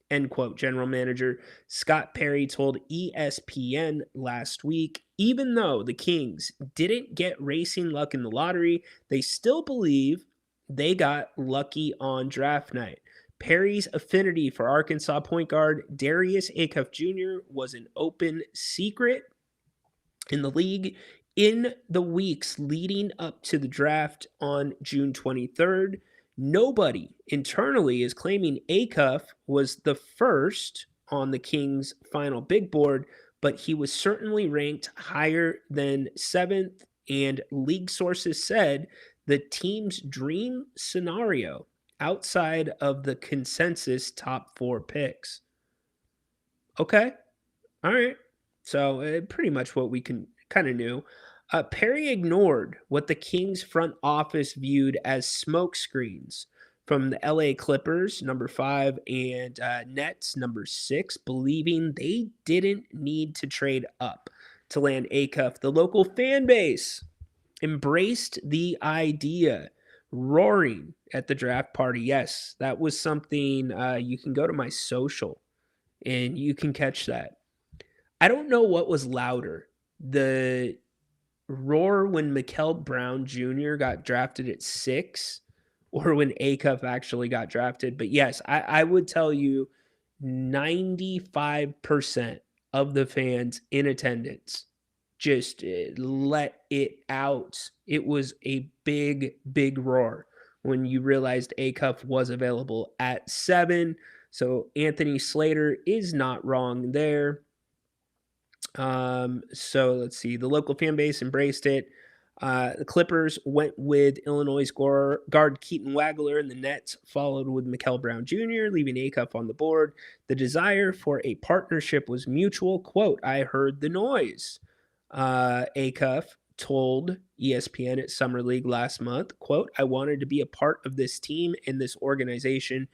End quote. General manager Scott Perry told ESPN last week, even though the Kings didn't get racing luck in the lottery, they still believe they got lucky on draft night. Perry's affinity for Arkansas point guard Darius Acuff Jr. was an open secret in the league in the weeks leading up to the draft on June 23rd. Nobody internally is claiming Acuff was the first on the Kings' final big board, but he was certainly ranked higher than 7th, and league sources said the team's dream scenario outside of the consensus top 4 picks. Okay. All right. So pretty much what we can kind of knew. Perry ignored what the Kings front office viewed as smoke screens from the LA Clippers, number 5, and Nets, number 6, believing they didn't need to trade up to land Acuff. The local fan base embraced the idea, roaring at the draft party. Yes, that was something. You can go to my social and you can catch that. I don't know what was louder, the roar when Mikael Brown Jr. got drafted at 6 or when Acuff actually got drafted. But yes, I would tell you 95% of the fans in attendance just let it out. It was a big, big roar when you realized Acuff was available at 7. So Anthony Slater is not wrong there. So let's see. The local fan base embraced it. The Clippers went with Illinois guard Keaton Wagler, and the Nets followed with Mikael Brown Jr., leaving Acuff on the board. The desire for a partnership was mutual. Quote, I heard the noise. Acuff told ESPN at Summer League last month, quote, I wanted to be a part of this team and this organization,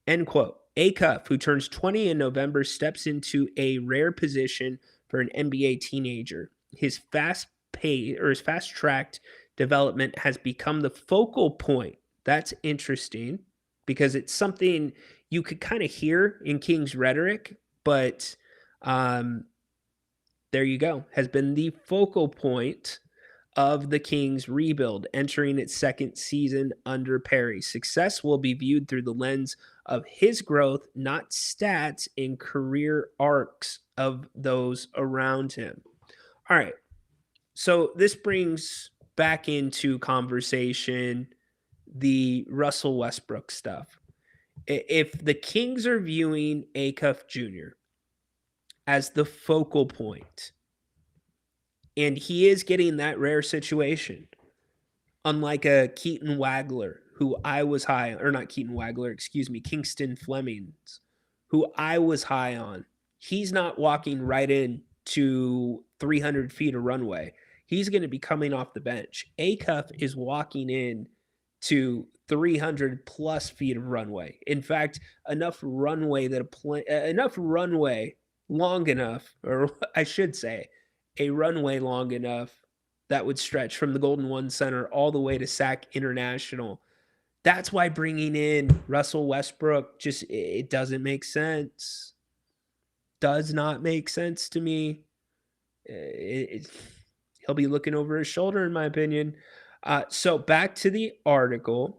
end quote. Acuff, who turns 20 in November, steps into a rare position for an NBA teenager. His fast-tracked development has become the focal point. That's interesting because it's something you could kind of hear in King's rhetoric, but there you go, has been the focal point of the Kings rebuild, entering its second season under Perry. Success will be viewed through the lens of his growth, not stats and career arcs of those around him. All right. So this brings back into conversation the Russell Westbrook stuff. If the Kings are viewing Acuff Jr. as the focal point, and he is getting that rare situation, unlike a Keaton Wagler, who I was high, or not Keaton Wagler, excuse me, Kingston Flemings, who I was high on. He's not walking right in to 300 feet of runway. He's going to be coming off the bench. Acuff is walking in to 300 plus feet of runway. In fact, enough runway long enough, or I should say, a runway long enough that would stretch from the Golden One Center all the way to Sac International. That's why bringing in Russell Westbrook it doesn't make sense. Does not make sense to me. He'll be looking over his shoulder, in my opinion. So back to the article.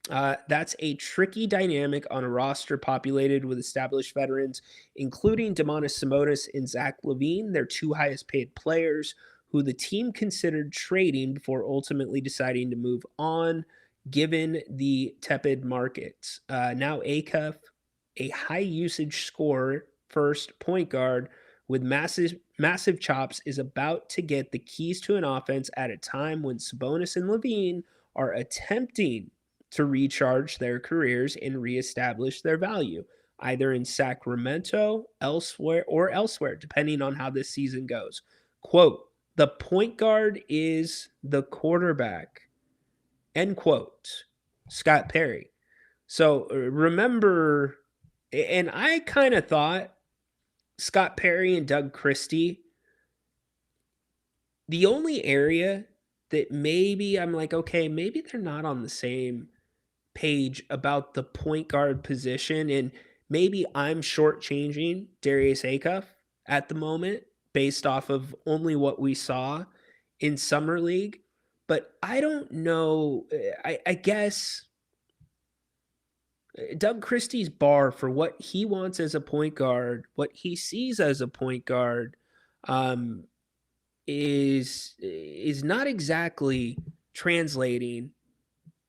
That's a tricky dynamic on a roster populated with established veterans, including Domantas Sabonis and Zach LaVine, their two highest paid players, who the team considered trading before ultimately deciding to move on, given the tepid markets. Now Acuff, a high usage scorer, first point guard with massive chops, is about to get the keys to an offense at a time when Sabonis and LaVine are attempting to recharge their careers and reestablish their value, either in Sacramento, elsewhere, depending on how this season goes. Quote, the point guard is the quarterback, end quote. Scott Perry. So remember, and I kind of thought Scott Perry and Doug Christie, the only area that maybe I'm like, okay, maybe they're not on the same page about the point guard position, and maybe I'm shortchanging Darius Acuff at the moment based off of only what we saw in Summer League. But I don't know. I guess Doug Christie's bar for what he wants as a point guard, what he sees as a point guard, is not exactly translating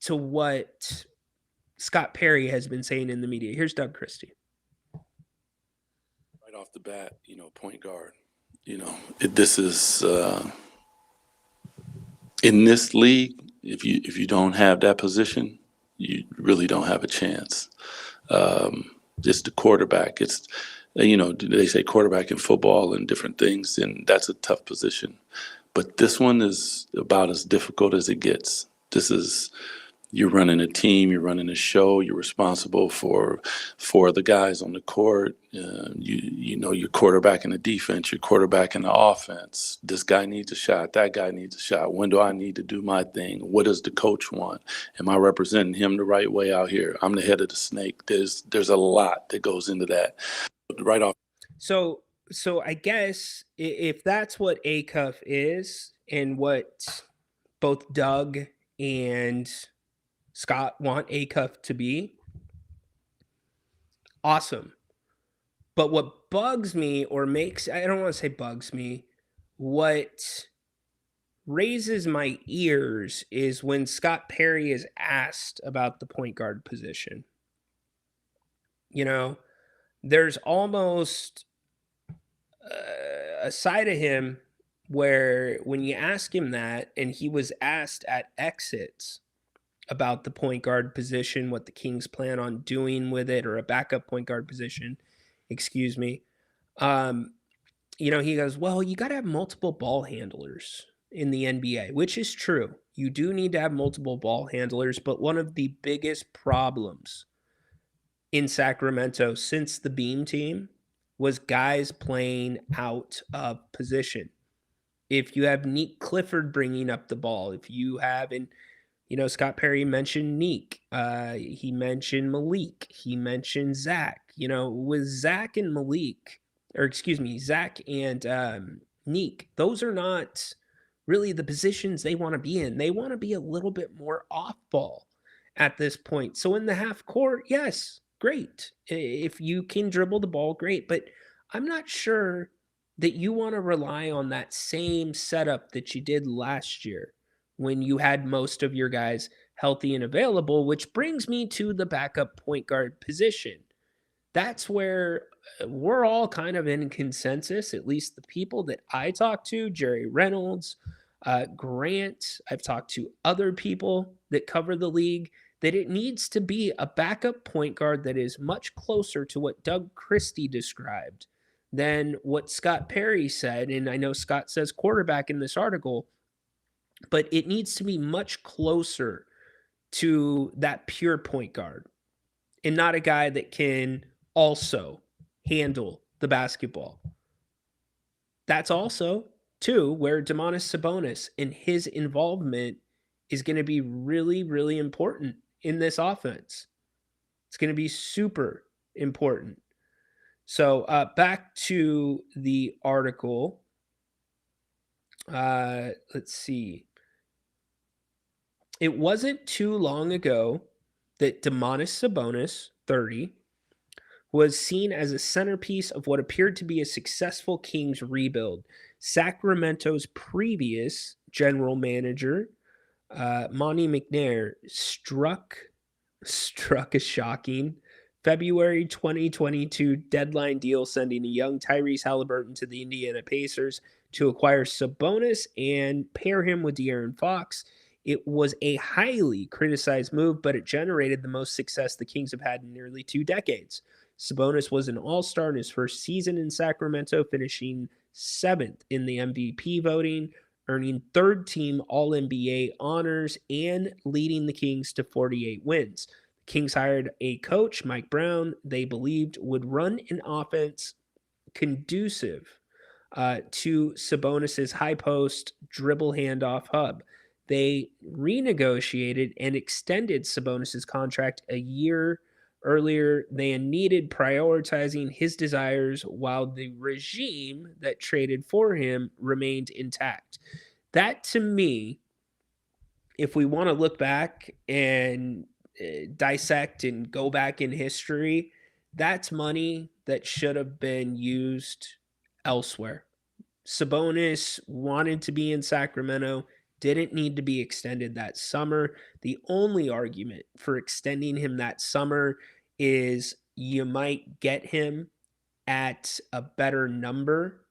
to what Scott Perry has been saying in the media. Here's Doug Christie. Right off the bat, point guard. This is in this league. If you don't have that position, you really don't have a chance. It's the quarterback. It's they say quarterback in football and different things, and that's a tough position. But this one is about as difficult as it gets. This is You're running a team, you're running a show, you're responsible for the guys on the court. You know, you're quarterbacking the defense, you're quarterbacking the offense. This guy needs a shot, that guy needs a shot. When do I need to do my thing? What does the coach want? Am I representing him the right way out here? I'm the head of the snake. There's a lot that goes into that. Right off. So I guess if that's what ACUF is and what both Doug and Scott want ACUF to be, awesome. But what bugs me, or makes, I don't want to say bugs me, what raises my ears is when Scott Perry is asked about the point guard position. You know, there's almost a side of him where when you ask him that, and he was asked at exits about the point guard position, what the Kings plan on doing with it, or a backup point guard position, excuse me. You know, he goes, well, you got to have multiple ball handlers in the NBA, which is true. You do need to have multiple ball handlers, but one of the biggest problems in Sacramento since the Beam team was guys playing out of position. If you have Nick Clifford bringing up the ball, if you have, and you know, Scott Perry mentioned Neek. He mentioned Malik. He mentioned Zach. You know, with Zach and Malik, or excuse me, Zach and Neek, those are not really the positions they want to be in. They want to be a little bit more off ball at this point. So in the half court, yes, great. If you can dribble the ball, great. But I'm not sure that you want to rely on that same setup that you did last year when you had most of your guys healthy and available, which brings me to the backup point guard position. That's where we're all kind of in consensus, at least the people that I talk to, Jerry Reynolds, Grant. I've talked to other people that cover the league, that it needs to be a backup point guard that is much closer to what Doug Christie described than what Scott Perry said. And I know Scott says quarterback in this article, but it needs to be much closer to that pure point guard and not a guy that can also handle the basketball. That's also, too, where Domantas Sabonis and his involvement is going to be really, really important in this offense. It's going to be super important. So back to the article. Let's see. It wasn't too long ago that Domantas Sabonis, 30, was seen as a centerpiece of what appeared to be a successful Kings rebuild. Sacramento's previous general manager, Monty McNair, struck a shocking February 2022 deadline deal, sending a young Tyrese Halliburton to the Indiana Pacers to acquire Sabonis and pair him with De'Aaron Fox. It was a highly criticized move, but it generated the most success the Kings have had in nearly 2 decades. Sabonis was an all-star in his first season in Sacramento, finishing 7th in the MVP voting, earning third-team All-NBA honors, and leading the Kings to 48 wins. The Kings hired a coach, Mike Brown, they believed would run an offense conducive to Sabonis's high post dribble handoff hub. They renegotiated and extended Sabonis's contract a year earlier than needed, prioritizing his desires while the regime that traded for him remained intact. That, to me, if we want to look back and dissect and go back in history, that's money that should have been used elsewhere. Sabonis wanted to be in Sacramento, didn't need to be extended that summer. The only argument for extending him that summer is you might get him at a better number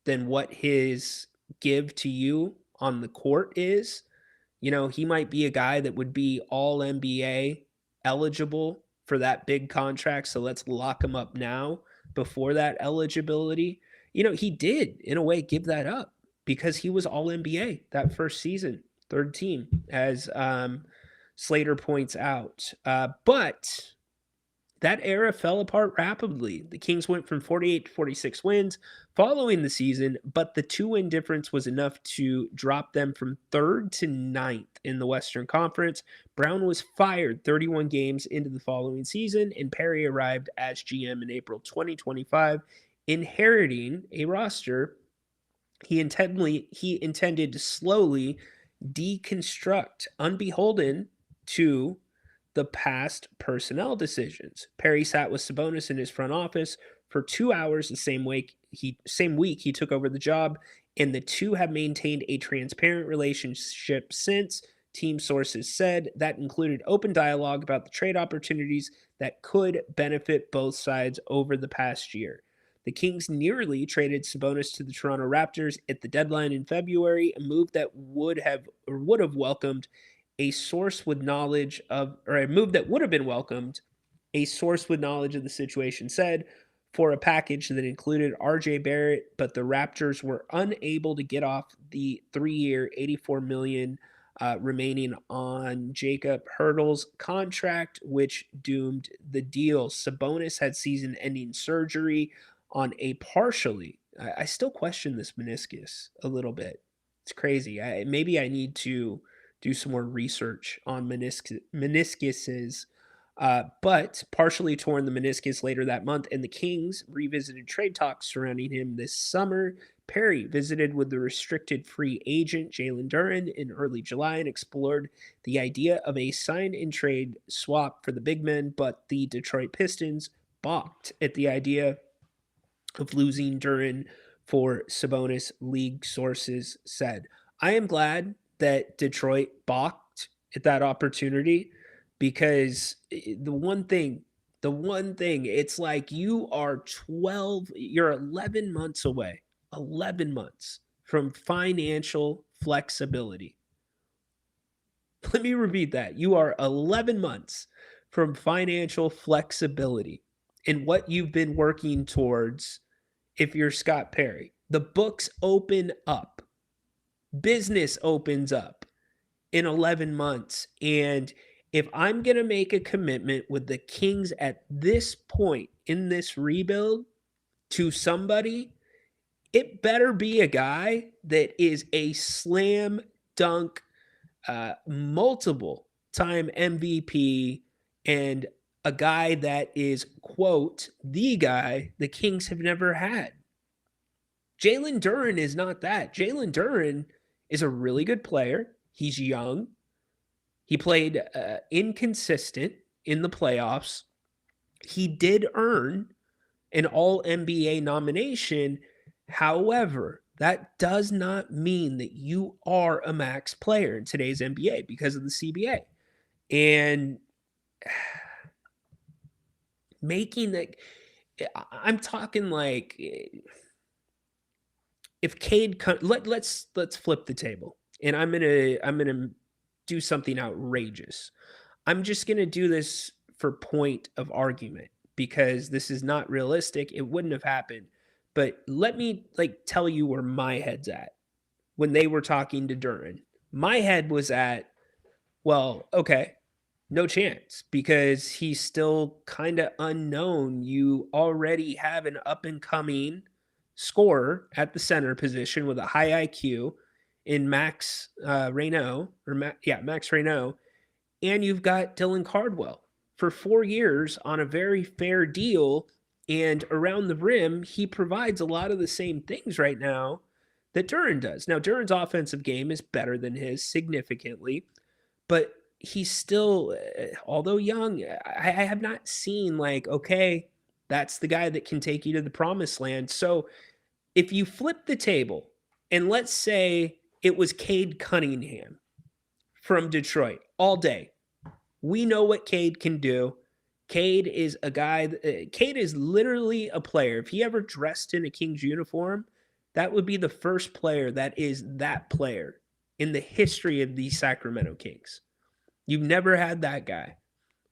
than what his give to you on the court is. You know, he might be a guy that would be all NBA eligible for that big contract. So let's lock him up now before that eligibility. You know, he did, in a way, give that up because he was all NBA that first season, third team, as Slater points out. But that era fell apart rapidly. The Kings went from 48 to 46 wins following the season, but the 2-win difference was enough to drop them from 3rd to 9th in the Western Conference. Brown was fired 31 games into the following season, and Perry arrived as GM in April 2025, inheriting a roster he intended to slowly deconstruct, unbeholden to the past personnel decisions. Perry sat with Sabonis in his front office for 2 hours the same week he took over the job, and the two have maintained a transparent relationship since. Team sources said that included open dialogue about the trade opportunities that could benefit both sides over the past year. The Kings nearly traded Sabonis to the Toronto Raptors at the deadline in February, a move that would have welcomed a source with knowledge of, or a move that would have been welcomed, a source with knowledge of the situation said, for a package that included RJ Barrett, but the Raptors were unable to get off the 3-year, $84 million remaining on Jacob Hurtle's contract, which doomed the deal. Sabonis had season-ending surgery on a partially, I still question this meniscus a little bit. It's crazy. Maybe I need to do some more research on meniscuses, but partially torn the meniscus later that month, and the Kings revisited trade talks surrounding him this summer. Perry visited with the restricted free agent Jalen Duren in early July and explored the idea of a sign-and-trade swap for the big men, but the Detroit Pistons balked at the idea of losing Duren for Sabonis, league sources said. I am glad that Detroit balked at that opportunity, because the one thing, it's like you're 11 months away, 11 months from financial flexibility. Let me repeat that. You are 11 months from financial flexibility in what you've been working towards. If you're Scott Perry, the books open up, business opens up in 11 months. And if I'm going to make a commitment with the Kings at this point in this rebuild to somebody, it better be a guy that is a slam dunk, multiple time MVP, and a guy that is, quote, the guy the Kings have never had. Jalen Duren is not that. Jalen Duren is a really good player. He's young. He played inconsistent in the playoffs. He did earn an All-NBA nomination. However, that does not mean that you are a max player in today's NBA because of the CBA. And making that, I'm talking like, if Cade, let's flip the table, and I'm gonna do something outrageous. I'm just gonna do this for point of argument, because this is not realistic. It wouldn't have happened. But let me tell you where my head's at when they were talking to Duren. My head was at, well, okay, no chance, because he's still kind of unknown. You already have an up-and-coming scorer at the center position with a high IQ in Max Ryno, Max Ryno, and you've got Dylan Cardwell for 4 years on a very fair deal, and around the rim, he provides a lot of the same things right now that Duren does. Now, Duren's offensive game is better than his significantly, but he's still, although young, I have not seen okay, that's the guy that can take you to the promised land. So if you flip the table and let's say it was Cade Cunningham from Detroit all day, we know what Cade can do. Cade is a guy, Cade is literally a player. If he ever dressed in a Kings uniform, that would be the first player that is that player in the history of the Sacramento Kings. You've never had that guy,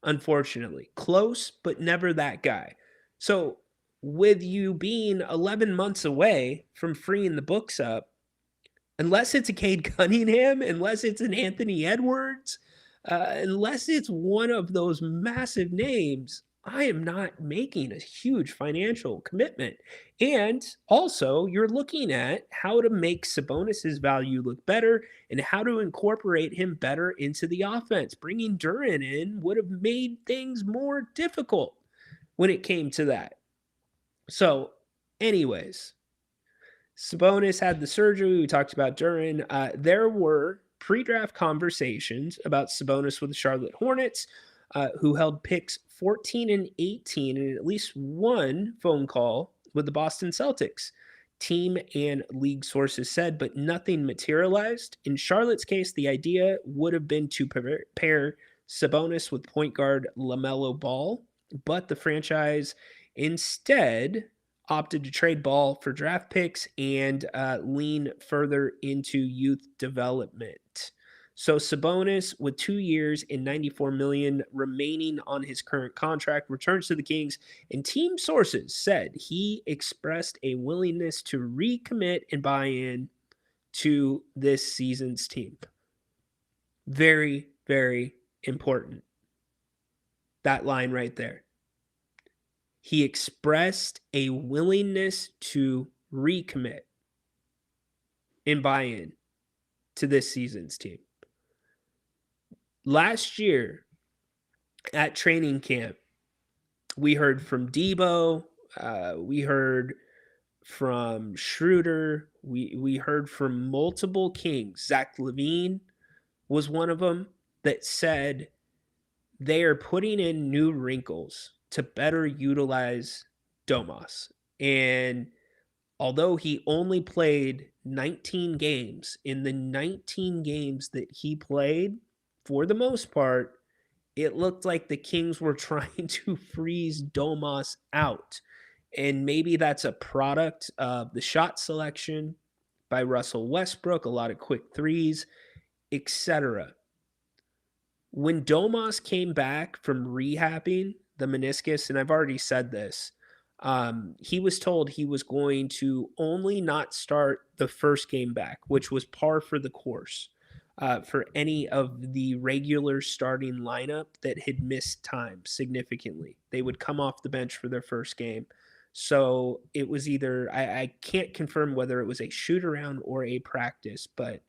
unfortunately. Close, but never that guy. So with you being 11 months away from freeing the books up, unless it's a Cade Cunningham, unless it's an Anthony Edwards, unless it's one of those massive names, I am not making a huge financial commitment. And also, you're looking at how to make Sabonis's value look better and how to incorporate him better into the offense. Bringing Duran in would have made things more difficult when it came to that. So, anyways, Sabonis had the surgery. We talked about Duran. There were pre-draft conversations about Sabonis with the Charlotte Hornets, who held picks 14 and 18 and at least one phone call with the Boston Celtics. Team and league sources said, but nothing materialized. In Charlotte's case, the idea would have been to pair Sabonis with point guard LaMelo Ball, but the franchise instead opted to trade Ball for draft picks and lean further into youth development. So Sabonis, with 2 years and $94 million remaining on his current contract, returns to the Kings, and team sources said he expressed a willingness to recommit and buy in to this season's team. Very, very important. That line right there. He expressed a willingness to recommit and buy in to this season's team. Last year at training camp, we heard from Debo, we heard from Schroeder, we heard from multiple Kings. Zach LaVine was one of them that said they are putting in new wrinkles to better utilize Domas. And although he only played 19 games, in the 19 games that he played, for the most part, it looked like the Kings were trying to freeze Domas out. And maybe that's a product of the shot selection by Russell Westbrook, a lot of quick threes, etc. When Domas came back from rehabbing the meniscus, and I've already said this, he was told he was going to only not start the first game back, which was par for the course for any of the regular starting lineup that had missed time significantly. They would come off the bench for their first game. So it was either, I can't confirm whether it was a shoot around or a practice, but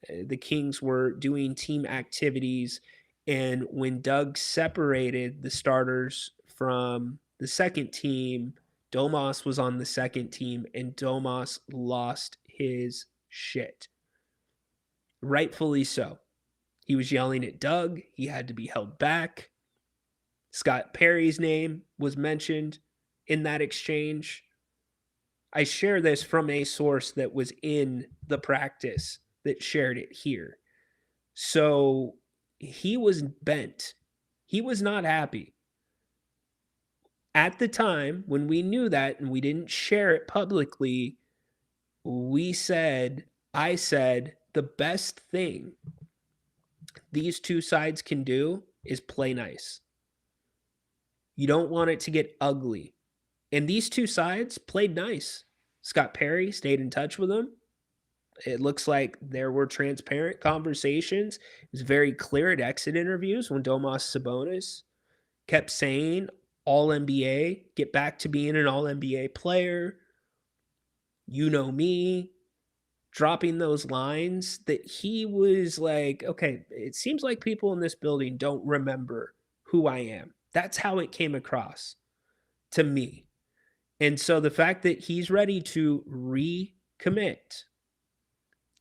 the Kings were doing team activities. And when Doug separated the starters from the second team, Domas was on the second team, and Domas lost his shit. Rightfully so. He was yelling at Doug. He had to be held back. Scott Perry's name was mentioned in that exchange. I share this from a source that was in the practice that shared it here. So he was bent. He was not happy. At the time, when we knew that and we didn't share it publicly, I said, the best thing these two sides can do is play nice. You don't want it to get ugly. And these two sides played nice. Scott Perry stayed in touch with him. It looks like there were transparent conversations. It was very clear at exit interviews when Domas Sabonis kept saying, All-NBA, get back to being an All-NBA player. You know me. Dropping those lines that he was like, okay, it seems like people in this building don't remember who I am. That's how it came across to me. And so the fact that he's ready to recommit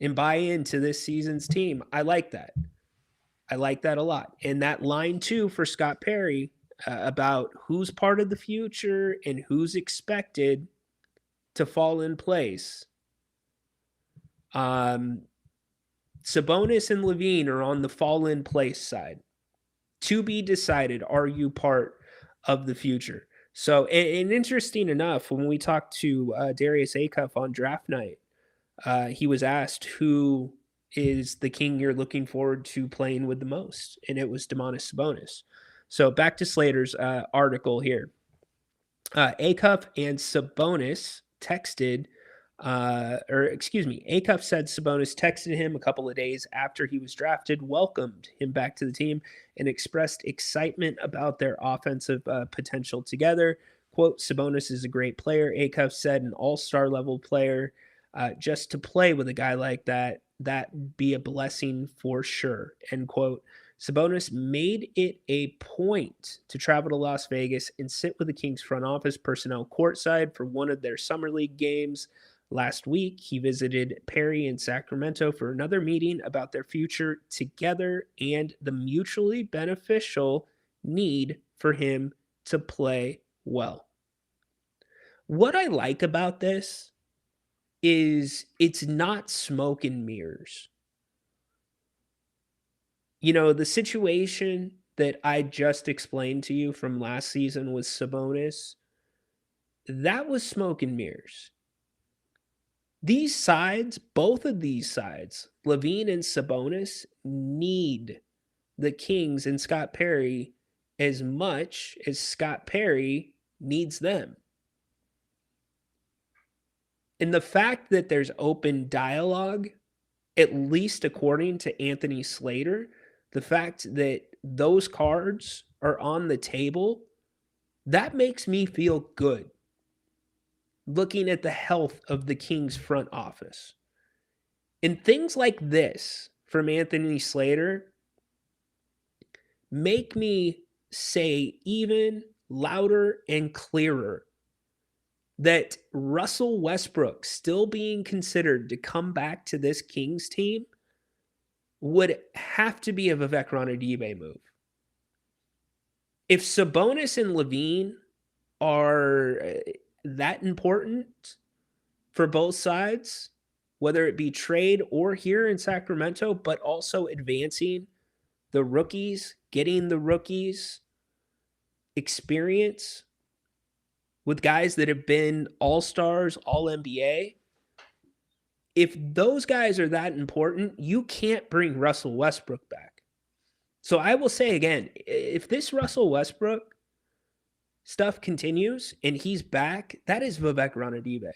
and buy into this season's team, I like that. I like that a lot. And that line too for Scott Perry about who's part of the future and who's expected to fall in place. Sabonis and LaVine are on the fall in place side. To be decided, are you part of the future? So, and interesting enough, when we talked to Darius Acuff on draft night, he was asked who is the King you're looking forward to playing with the most, and it was Domantas Sabonis. So back to Slater's article here. Acuff and Sabonis texted Acuff said Sabonis texted him a couple of days after he was drafted, welcomed him back to the team, and expressed excitement about their offensive potential together. Quote, Sabonis is a great player. Acuff said an all-star level player. Just to play with a guy like that be a blessing for sure, end quote. Sabonis made it a point to travel to Las Vegas and sit with the Kings front office personnel courtside for one of their summer league games. Last week, he visited Perry in Sacramento for another meeting about their future together and the mutually beneficial need for him to play well. What I like about this is it's not smoke and mirrors. You know, the situation that I just explained to you from last season with Sabonis, that was smoke and mirrors. These sides, both of these sides, LaVine and Sabonis, need the Kings and Scott Perry as much as Scott Perry needs them. And the fact that there's open dialogue, at least according to Anthony Slater, the fact that those cards are on the table, that makes me feel good looking at the health of the Kings front office. And things like this from Anthony Slater make me say even louder and clearer that Russell Westbrook still being considered to come back to this Kings team would have to be a Vivek Ranadive move. If Sabonis and LaVine are that important for both sides, whether it be trade or here in Sacramento, but also advancing the rookies, getting the rookies experience with guys that have been all-stars, all-NBA, if those guys are that important, you can't bring Russell Westbrook back. So I will say again, if this Russell Westbrook stuff continues and he's back, that is Vivek Ranadive.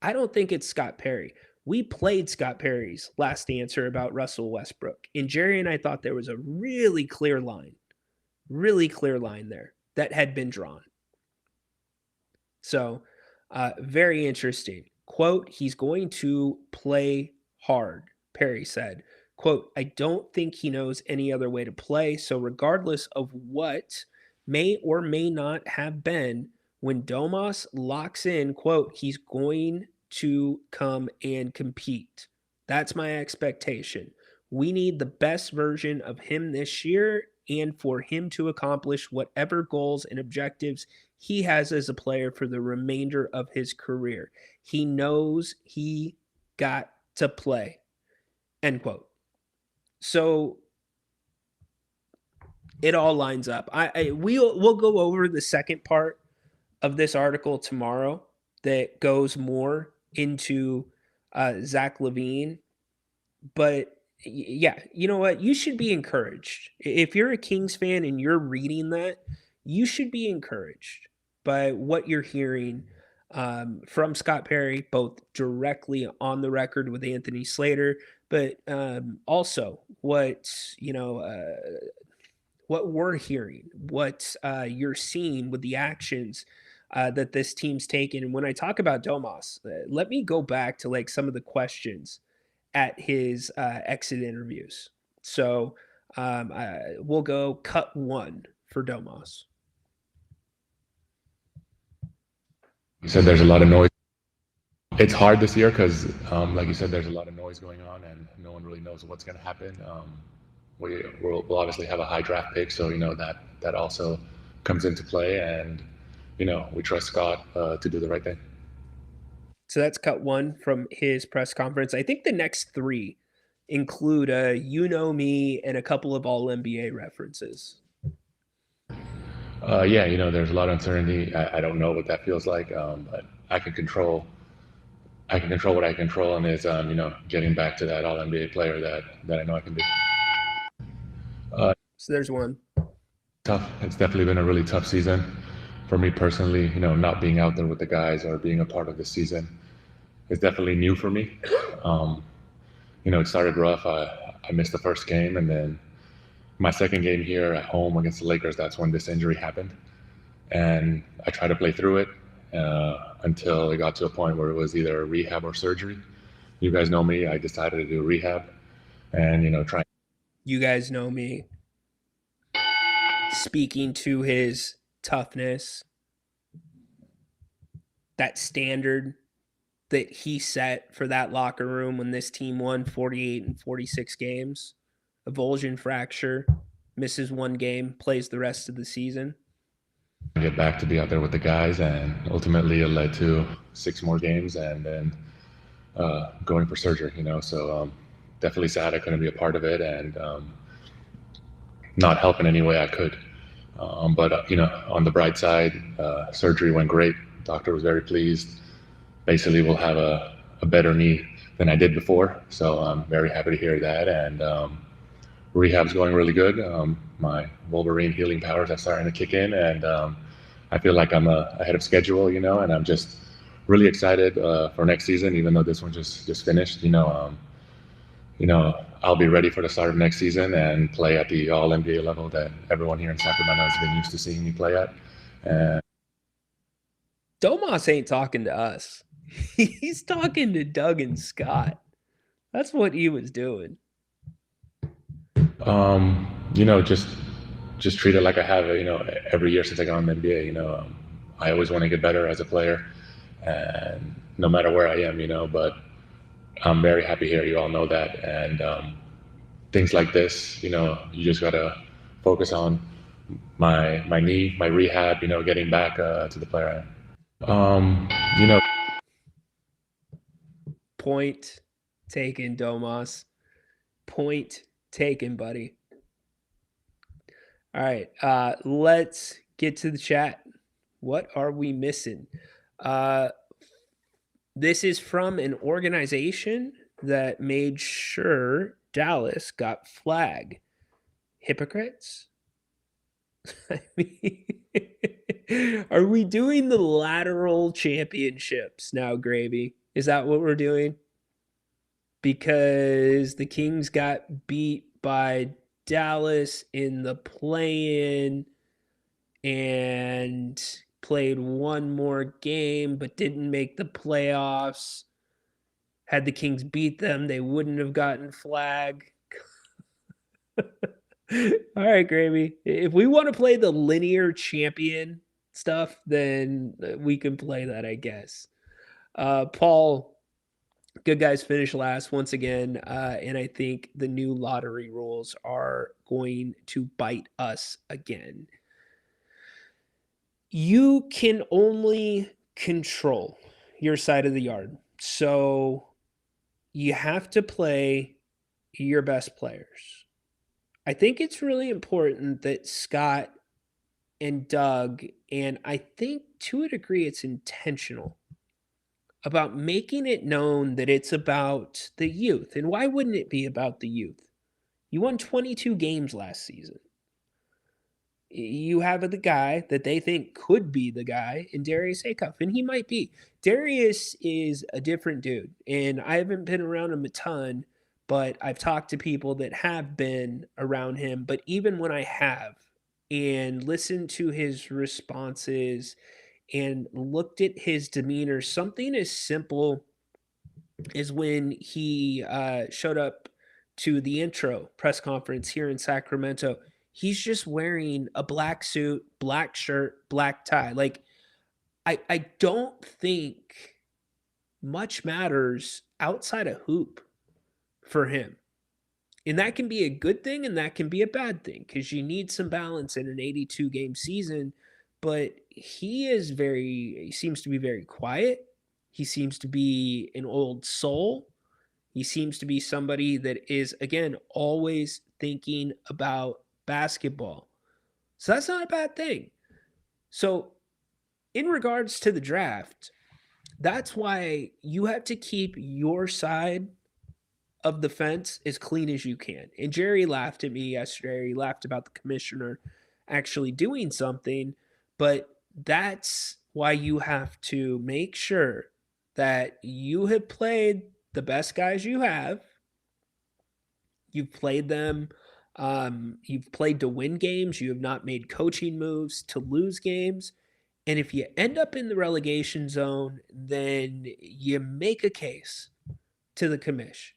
I don't think it's Scott Perry. We played Scott Perry's last answer about Russell Westbrook, and Jerry and I thought there was a really clear line there that had been drawn. So very interesting. Quote, he's going to play hard, Perry said. Quote, I don't think he knows any other way to play. So regardless of what may or may not have been, when Domas locks in, quote, he's going to come and compete. That's my expectation. We need the best version of him this year and for him to accomplish whatever goals and objectives he has as a player for the remainder of his career. He knows he got to play, end quote. So it all lines up. We'll go over the second part of this article tomorrow that goes more into Zach LaVine. But yeah, you know what? You should be encouraged. If you're a Kings fan and you're reading that, you should be encouraged by what you're hearing from Scott Perry, both directly on the record with Anthony Slater, but also what we're hearing, what you're seeing with the actions that this team's taken. And when I talk about Domas, let me go back to like some of the questions at his exit interviews. So we'll go cut one for Domas. You said there's a lot of noise. It's hard this year because, like you said, there's a lot of noise going on and no one really knows what's going to happen. We'll obviously have a high draft pick, so that also comes into play, and we trust Scott to do the right thing. So that's cut one from his press conference. I think the next three include me and a couple of all NBA references. There's a lot of uncertainty. I don't know what that feels like, but I can control what I control, and is getting back to that all NBA player that I know I can be. So there's one. Tough. It's definitely been a really tough season for me personally. Not being out there with the guys or being a part of the season. is definitely new for me. It started rough. I missed the first game, and then my second game here at home against the Lakers, that's when this injury happened. And I tried to play through it until it got to a point where it was either rehab or surgery. You guys know me. I decided to do rehab and, try. You guys know me. Speaking to his toughness, that standard that he set for that locker room when this team won 48 and 46 games, avulsion fracture, misses one game, plays the rest of the season. Get back to be out there with the guys, and ultimately it led to 6 more games and then going for surgery, so definitely sad I couldn't be a part of it and not help in any way I could. But on the bright side, surgery went great. Doctor was very pleased. Basically, we'll have a better knee than I did before. So I'm very happy to hear that. And rehab's going really good. My Wolverine healing powers are starting to kick in, and I feel like I'm ahead of schedule, and I'm just really excited for next season, even though this one just finished. I'll be ready for the start of next season and play at the All NBA level that everyone here in Sacramento has been used to seeing me play at. And Domas ain't talking to us. He's talking to Doug and Scott. That's what he was doing. Just treat it like I have, every year since I got in the NBA. I always want to get better as a player, and no matter where I am, but I'm very happy here. You all know that. And things like this, you just got to focus on my knee, my rehab, getting back to the player I am. Point taken, Domas. Point taken, buddy. All right, let's get to the chat. What are we missing? This is from an organization that made sure Dallas got flag. Hypocrites? I mean, are we doing the lateral championships now, Gravy? Is that what we're doing? Because the Kings got beat by Dallas in the play-in and played one more game but didn't make the playoffs. Had the Kings beat them, they wouldn't have gotten flag. All right, Gravy. If we want to play the linear champion stuff, then we can play that, I guess. Paul, good guys finish last once again, and I think the new lottery rules are going to bite us again. You can only control your side of the yard, so you have to play your best players. I think it's really important that Scott and Doug, and I think to a degree it's intentional, about making it known that it's about the youth. And why wouldn't it be about the youth? You won 22 games last season. You have the guy that they think could be the guy in Darius Acuff, and he might be. Darius is a different dude, and I haven't been around him a ton, but I've talked to people that have been around him. But even when I have and listened to his responses and looked at his demeanor, something as simple as when he showed up to the intro press conference here in Sacramento, he's just wearing a black suit, black shirt, black tie. Like, I don't think much matters outside of hoop for him. And that can be a good thing and that can be a bad thing because you need some balance in an 82-game season. But he seems to be very quiet. He seems to be an old soul. He seems to be somebody that is, again, always thinking about basketball. So that's not a bad thing. So in regards to the draft, that's why you have to keep your side of the fence as clean as you can. And Jerry laughed at me yesterday. He laughed about the commissioner actually doing something, but that's why you have to make sure that you have played the best guys you have. You've played them. You've played to win games. You have not made coaching moves to lose games. And if you end up in the relegation zone, then you make a case to the commish.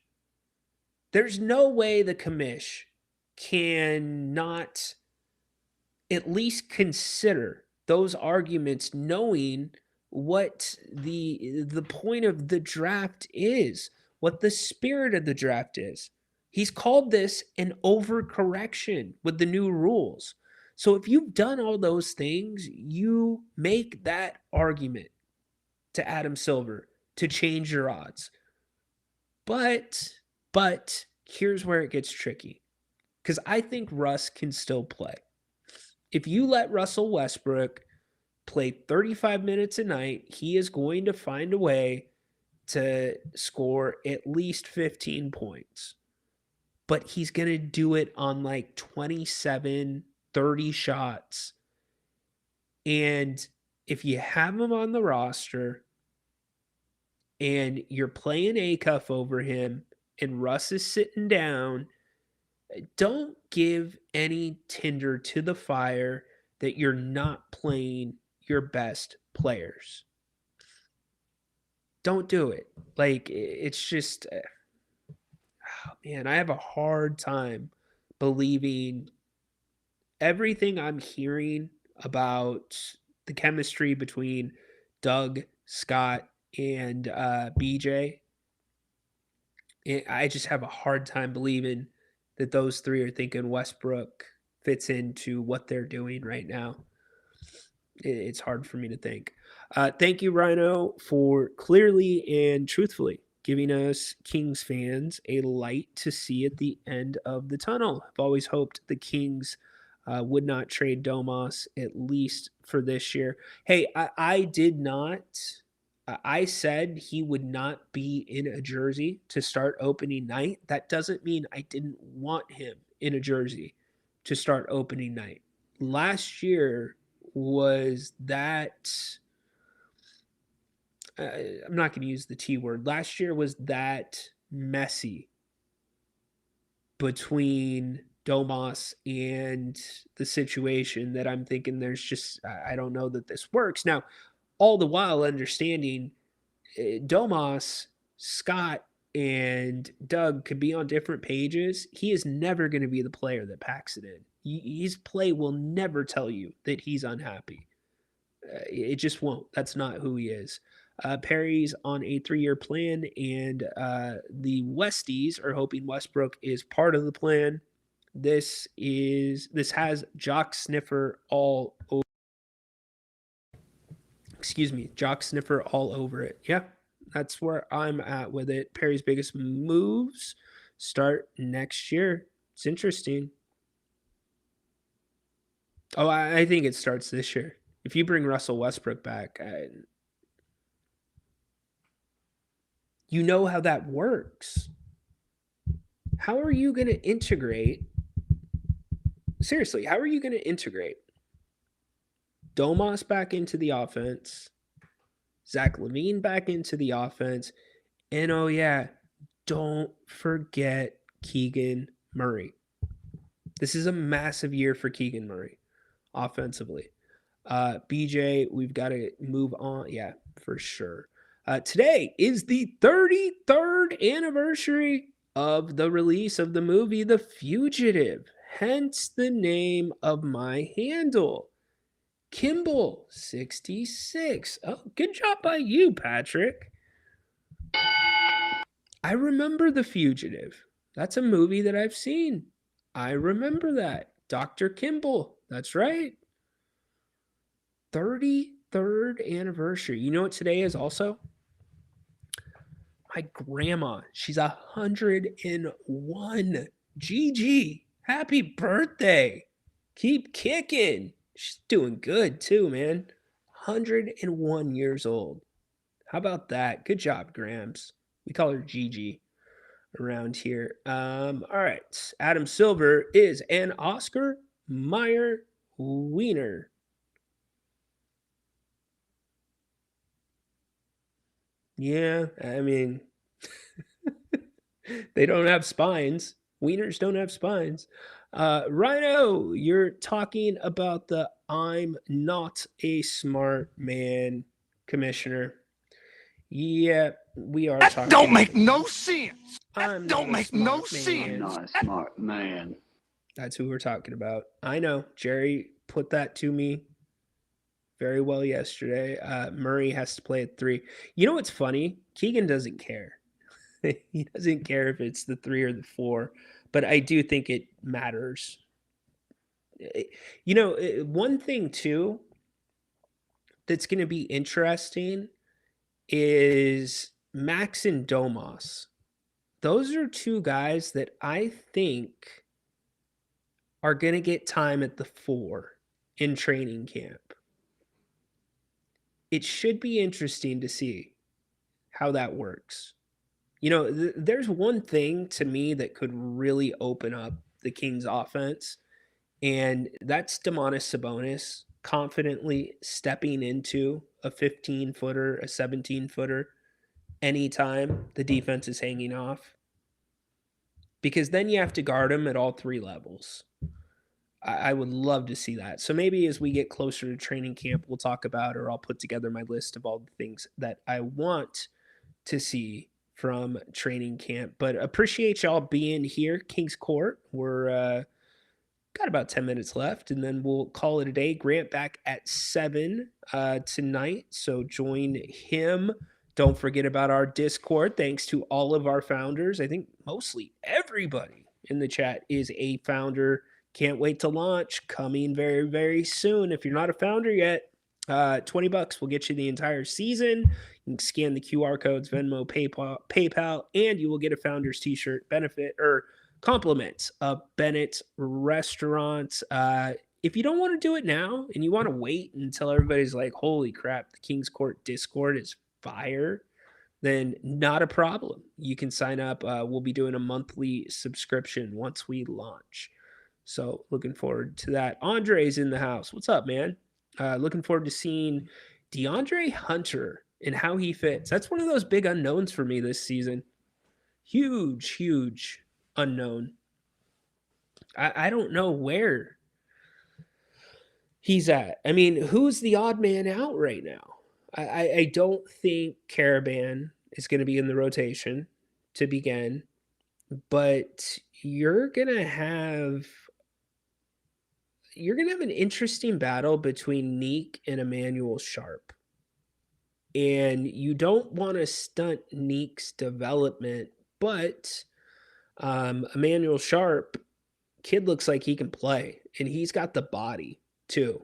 There's no way the commish cannot at least consider those arguments, knowing what the point of the draft is, what the spirit of the draft is. He's called this an overcorrection with the new rules. So if you've done all those things, you make that argument to Adam Silver to change your odds. But here's where it gets tricky, because I think Russ can still play. If you let Russell Westbrook play 35 minutes a night, he is going to find a way to score at least 15 points. But he's going to do it on like 27, 30 shots. And if you have him on the roster and you're playing A-Cuff over him and Russ is sitting down, don't give any tinder to the fire that you're not playing your best players. Don't do it. Like, it's just, oh man, I have a hard time believing everything I'm hearing about the chemistry between Doug, Scott, and BJ. I just have a hard time believing that those three are thinking Westbrook fits into what they're doing right now. It's hard for me to think. Thank you, Ryno, for clearly and truthfully giving us Kings fans a light to see at the end of the tunnel. I've always hoped the Kings would not trade Domas, at least for this year. Hey, I did not. I said he would not be in a jersey to start opening night. That doesn't mean I didn't want him in a jersey to start opening night. Last year was that, I'm not going to use the T word. Last year was that messy between Domas and the situation that I'm thinking there's just, I don't know that this works. Now, all the while understanding Domas, Scott, and Doug could be on different pages. He is never going to be the player that packs it in. His play will never tell you that he's unhappy. It just won't. That's not who he is. Perry's on a 3-year plan, and the Westies are hoping Westbrook is part of the plan. This has Jock Sniffer all over. Jock Sniffer all over it. Yeah, that's where I'm at with it. Perry's biggest moves start next year. It's interesting. Oh, I think it starts this year. If you bring Russell Westbrook back, you know how that works. How are you going to integrate? Seriously, how are you going to integrate Domas back into the offense, Zach LaVine back into the offense, and oh yeah, don't forget Keegan Murray. This is a massive year for Keegan Murray offensively. BJ, we've got to move on. Yeah, for sure. Today is the 33rd anniversary of the release of the movie The Fugitive, hence the name of my handle. Kimball 66. Oh, good job by you, Patrick. I remember The Fugitive. That's a movie that I've seen. I remember that. Dr. Kimball. That's right. 33rd anniversary. You know what today is also? My grandma. She's 101. Gigi, happy birthday. Keep kicking. She's doing good too, man. 101 years old. How about that? Good job, Grams. We call her Gigi around here. All right. Adam Silver is an Oscar Mayer wiener. Yeah, I mean, they don't have spines. Wieners don't have spines. Ryno, you're talking about the I'm not a smart man commissioner. Yeah, we are talking. Don't make no sense. I'm Don't not a make no smart sense. man. Not a smart man. That's who we're talking about. I know. Jerry put that to me very well yesterday. Murray has to play at 3. You know what's funny? Keegan doesn't care. He doesn't care if it's the 3 or the 4, but I do think it matters. You know, one thing too that's going to be interesting is Max and Domas. Those are 2 guys that I think are going to get time at the 4 in training camp. It should be interesting to see how that works. You know, there's one thing to me that could really open up the Kings offense, and that's Domantas Sabonis confidently stepping into a 15-footer, a 17-footer anytime the defense is hanging off. Because then you have to guard him at all 3 levels. I would love to see that. So maybe as we get closer to training camp, we'll talk about, or I'll put together my list of all the things that I want to see from training camp. But appreciate y'all being here, Kings Court. We're got about 10 minutes left, and then we'll call it a day. Grant back at 7 tonight, so join him. Don't forget about our Discord. Thanks to all of our founders. I think mostly everybody in the chat is a founder. Can't wait to launch. Coming very, very soon. If you're not a founder yet, $20 will get you the entire season. You can scan the QR codes, Venmo, PayPal, and you will get a founder's t-shirt benefit or compliments of Bennett's restaurants. If you don't want to do it now and you want to wait until everybody's like, holy crap, the Kings Court Discord is fire, then not a problem. You can sign up. We'll be doing a monthly subscription once we launch. So looking forward to that. Andre's in the house. What's up, man? Looking forward to seeing DeAndre Hunter and how he fits. That's one of those big unknowns for me this season. Huge, huge unknown. I don't know where he's at. I mean, who's the odd man out right now? I don't think Caravan is going to be in the rotation to begin, but you're going to have an interesting battle between Neek and Emmanuel Sharp. And you don't want to stunt Neek's development, but Emmanuel Sharp, kid looks like he can play, and he's got the body too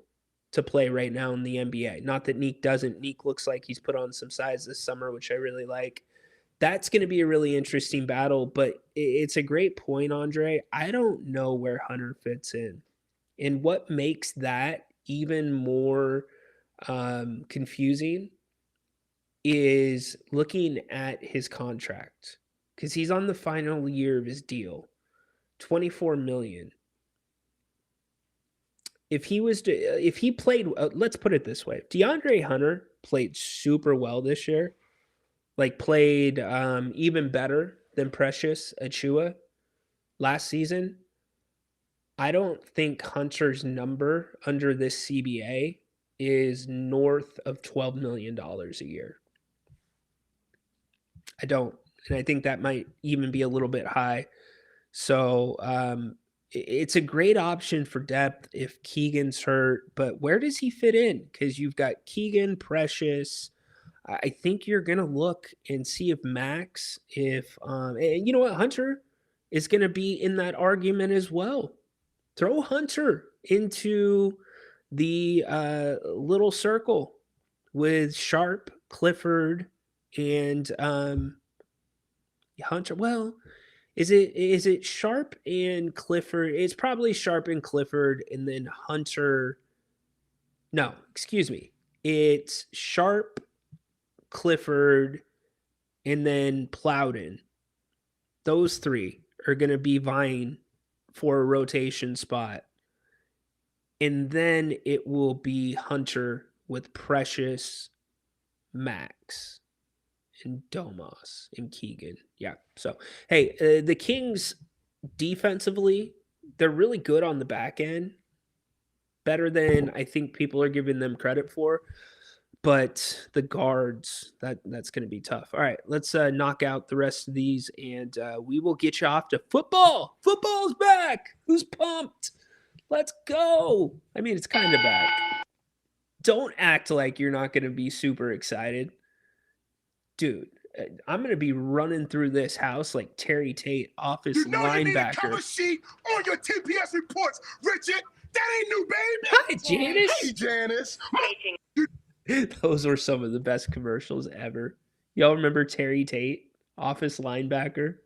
to play right now in the NBA. Not that Neek doesn't. Neek looks like he's put on some size this summer, which I really like. That's going to be a really interesting battle, but it's a great point, Andre. I don't know where Hunter fits in. And what makes that even more confusing is looking at his contract, because he's on the final year of his deal, $24 million. If he played, let's put it this way: if DeAndre Hunter played super well this year, like played even better than Precious Achiuwa last season, I don't think Hunter's number under this CBA is north of $12 million a year. I don't. And I think that might even be a little bit high. So it's a great option for depth if Keegan's hurt. But where does he fit in? Because you've got Keegan, Precious. I think you're going to look and see if Max, and you know what, Hunter is going to be in that argument as well. Throw Hunter into the little circle with Sharp, Clifford, and Hunter. Well, is it Sharp and Clifford? It's probably Sharp and Clifford, and then Hunter. No, excuse me. It's Sharp, Clifford, and then Plowden. Those 3 are going to be vying for a rotation spot. And then it will be Hunter with Precious, Max. and Domas and Keegan. Yeah. So, hey, the Kings defensively, they're really good on the back end. Better than I think people are giving them credit for. But the guards, that's going to be tough. All right, let's knock out the rest of these, and we will get you off to football. Football's back. Who's pumped? Let's go. I mean, it's kind of back. Don't act like you're not going to be super excited. Dude, I'm going to be running through this house like Terry Tate, office linebacker. You need a cover sheet on your TPS reports, Richard. That ain't new, baby. Hi, Janice. Hey, Janice. Those were some of the best commercials ever. Y'all remember Terry Tate, office linebacker?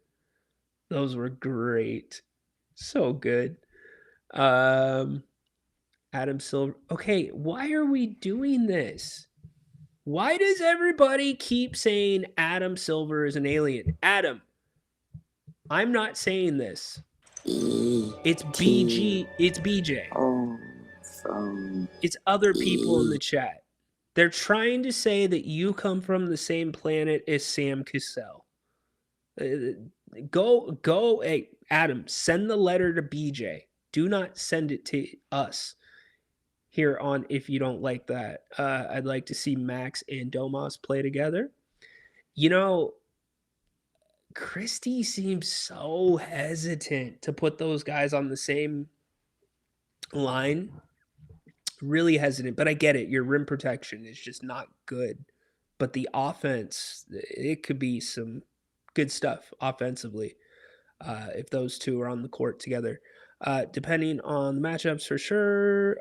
Those were great. So good. Adam Silver. Okay, why are we doing this? Why does everybody keep saying Adam Silver is an alien? Adam, I'm not saying this. It's BG. It's BJ. It's other people in the chat. They're trying to say that you come from the same planet as Sam Cassell. Go. Hey, Adam, send the letter to BJ. Do not send it to us here on If You Don't Like That. I'd like to see Max and Domas play together. You know, Christie seems so hesitant to put those guys on the same line. Really hesitant, but I get it. Your rim protection is just not good. But the offense, it could be some good stuff offensively if those two are on the court together. Depending on the matchups for sure.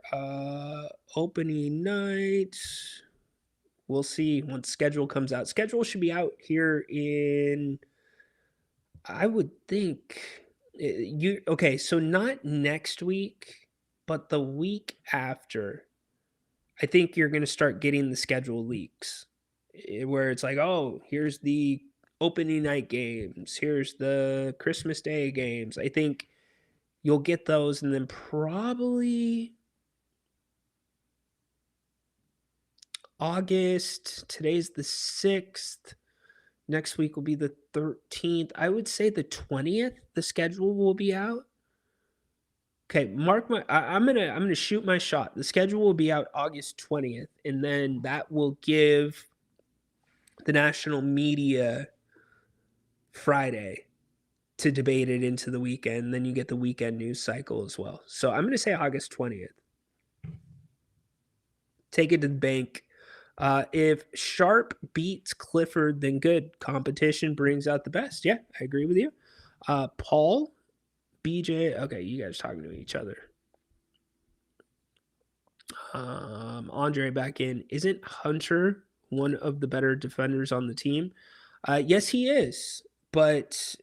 Opening night. We'll see once schedule comes out. Schedule should be out here in, I would think, okay, so not next week, but the week after. I think you're going to start getting the schedule leaks where it's like, oh, here's the opening night games. Here's the Christmas Day games. I think you'll get those, and then probably August. Today's the 6th. Next week will be the 13th. I would say the 20th, the schedule will be out. Okay, mark my. I'm gonna shoot my shot. The schedule will be out August 20th, and then that will give the national media Friday to debate it into the weekend. Then you get the weekend news cycle as well. So I'm gonna say August 20th. Take it to the bank. If Sharp beats Clifford, then good. Competition brings out the best. Yeah, I agree with you. Paul. BJ, okay, you guys talking to each other. Andre back in. Isn't Hunter one of the better defenders on the team? Yes, he is. But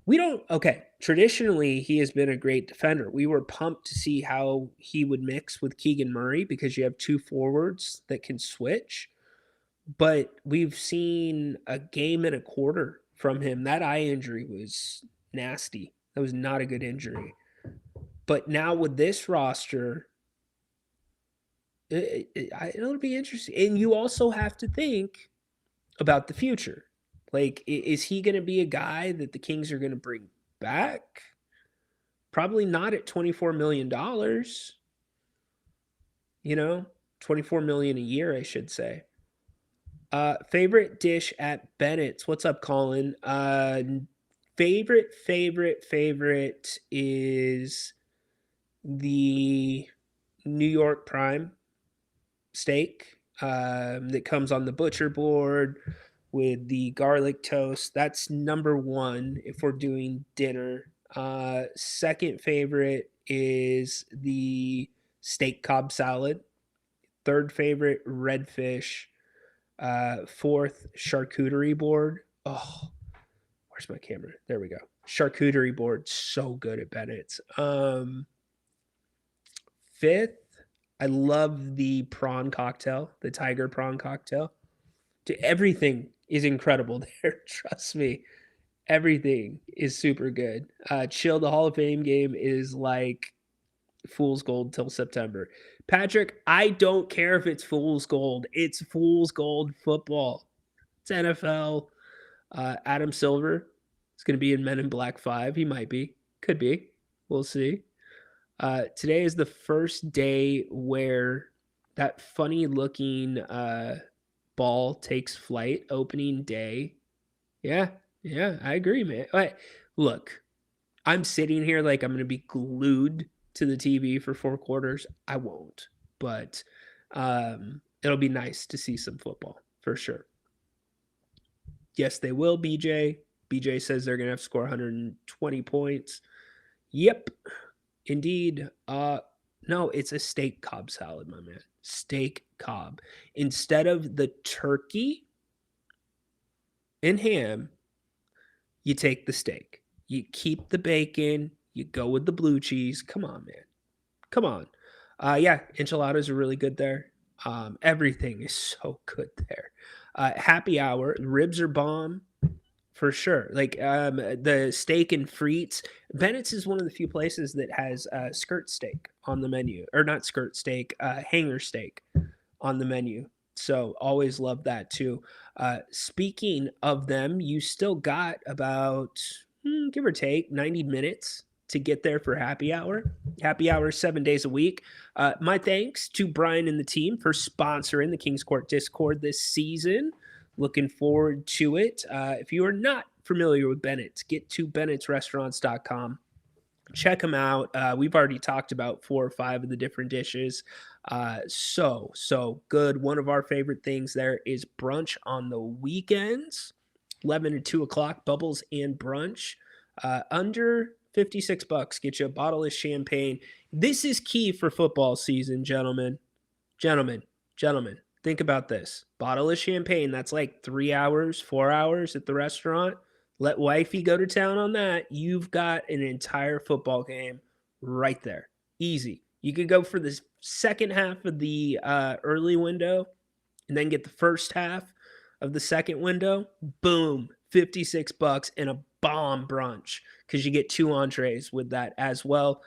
we don't. Okay, traditionally, he has been a great defender. We were pumped to see how he would mix with Keegan Murray because you have two forwards that can switch. But we've seen a game and a quarter from him. That eye injury was nasty. That was not a good injury. But now with this roster, it'll be interesting. And you also have to think about the future. Like, is he going to be a guy that the Kings are going to bring back? Probably not at $24 million. You know, $24 million a year, I should say. Favorite dish at Bennett's. What's up, Colin? Favorite is the New York Prime steak that comes on the butcher board with the garlic toast. That's number one if we're doing dinner. Second favorite is the steak Cobb salad. Third favorite, redfish. Fourth, charcuterie board. Oh, where's my camera? There we go. Charcuterie board, so good at Bennett's. Fifth, I love the prawn cocktail, the tiger prawn cocktail. Everything is incredible there. Trust me. Everything is super good. Chill, the Hall of Fame game is like fool's gold till September. Patrick, I don't care if it's fool's gold. It's fool's gold football. It's NFL. Adam Silver is going to be in Men in Black 5. He might be. Could be. We'll see. Today is the first day where that funny-looking ball takes flight, opening day. Yeah, I agree, man. Look, I'm sitting here like I'm going to be glued to the TV for 4 quarters. I won't, but it'll be nice to see some football for sure. Yes, they will, BJ. BJ says they're going to have to score 120 points. Yep, indeed. No, it's a steak Cobb salad, my man. Steak Cobb. Instead of the turkey and ham, you take the steak. You keep the bacon. You go with the blue cheese. Come on, man. Come on. Yeah, enchiladas are really good there. Everything is so good there. Happy hour. Ribs are bomb for sure. Like the steak and frites. Bennett's is one of the few places that has skirt steak on the menu. Or not skirt steak, hanger steak on the menu. So always love that too. Speaking of them, you still got about, give or take, 90 minutes to get there for happy hour. Happy hour 7 days a week. My thanks to Brian and the team for sponsoring the Kings Court Discord this season. Looking forward to it. If you are not familiar with Bennett's, get to bennettsrestaurants.com. Check them out. We've already talked about 4 or 5 of the different dishes. So good. One of our favorite things there is brunch on the weekends, 11 to 2 o'clock, bubbles and brunch. Under $56, get you a bottle of champagne. This is key for football season, gentlemen. Think about this. Bottle of champagne, that's like 3 hours, 4 hours at the restaurant. Let wifey go to town on that. You've got an entire football game right there. Easy. You could go for the second half of the early window and then get the first half of the second window. Boom, $56 and a bomb brunch because you get 2 entrees with that as well.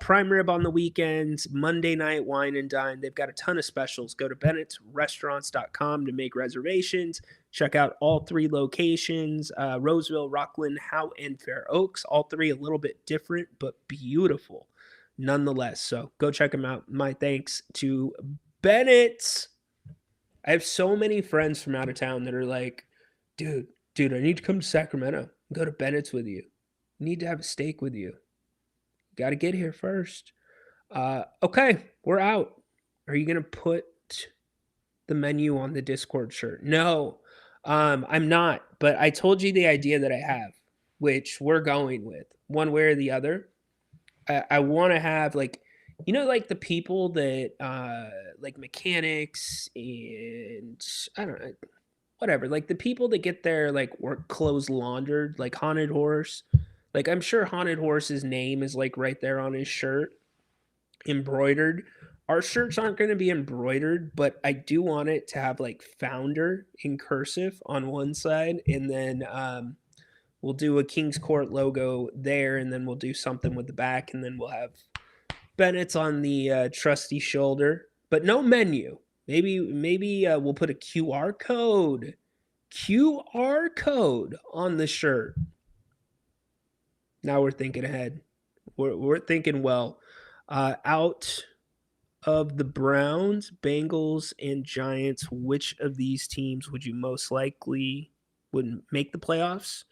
Prime rib on the weekends, Monday night wine and dine. They've got a ton of specials. Go to bennettsrestaurants.com to make reservations. Check out all 3 locations, Roseville, Rockland, Howe, and Fair Oaks. All 3 a little bit different, but beautiful nonetheless. So go check them out. My thanks to Bennett's. I have so many friends from out of town that are like, dude, I need to come to Sacramento. Go to Bennett's with you. Need to have a steak with you. Got to get here first. Okay, we're out. Are you going to put the menu on the Discord shirt? No, I'm not. But I told you the idea that I have, which we're going with one way or the other. I want to have like the people that like mechanics and I don't know, whatever, like the people that get their like work clothes laundered, like Haunted Horse. Like I'm sure Haunted Horse's name is like right there on his shirt, embroidered. Our shirts aren't going to be embroidered, but I do want it to have like founder in cursive on one side, and then we'll do a King's Court logo there, and then we'll do something with the back, and then we'll have Bennett's on the trusty shoulder, but no menu. Maybe we'll put a QR code on the shirt. Now we're thinking ahead. We're thinking well. Out of the Browns, Bengals, and Giants, which of these teams would you most likely would make the playoffs?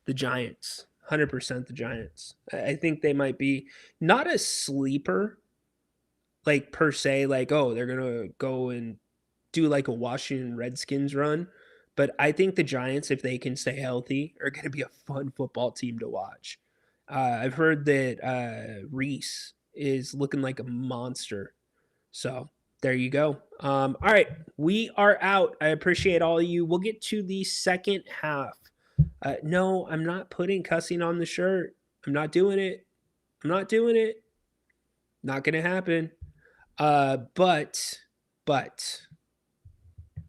The Giants. 100% the Giants. I think they might be not a sleeper, like per se, like, oh, they're going to go and do like a Washington Redskins run. But I think the Giants, if they can stay healthy, are going to be a fun football team to watch. I've heard that Reese is looking like a monster. So there you go. All right, we are out. I appreciate all of you. We'll get to the second half. No, I'm not putting cussing on the shirt. I'm not doing it. Not going to happen. But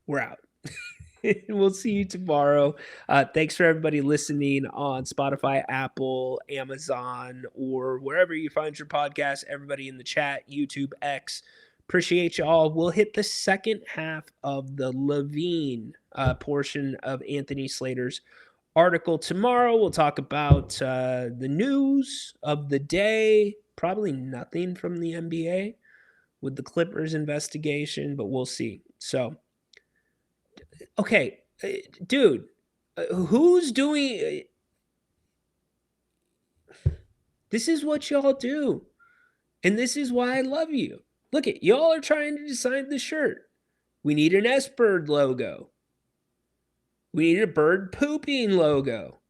we're out. We'll see you tomorrow. Thanks for everybody listening on Spotify, Apple, Amazon, or wherever you find your podcast. Everybody in the chat, YouTube, X. Appreciate you all. We'll hit the second half of the Levine portion of Anthony Slater's article tomorrow. We'll talk about the news of the day. Probably nothing from the NBA with the Clippers investigation, but we'll see. So, okay, dude, who's doing... This is what y'all do. And this is why I love you. Look at y'all are trying to design the shirt. We need an S-bird logo. We need a bird pooping logo.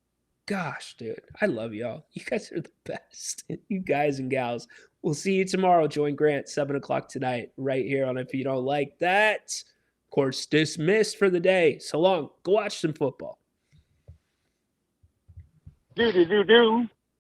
Gosh, dude, I love y'all. You guys are the best. You guys and gals. We'll see you tomorrow. Join Grant, 7 o'clock tonight, right here on If You Don't Like That. Course dismissed for the day. So long. Go watch some football. Do.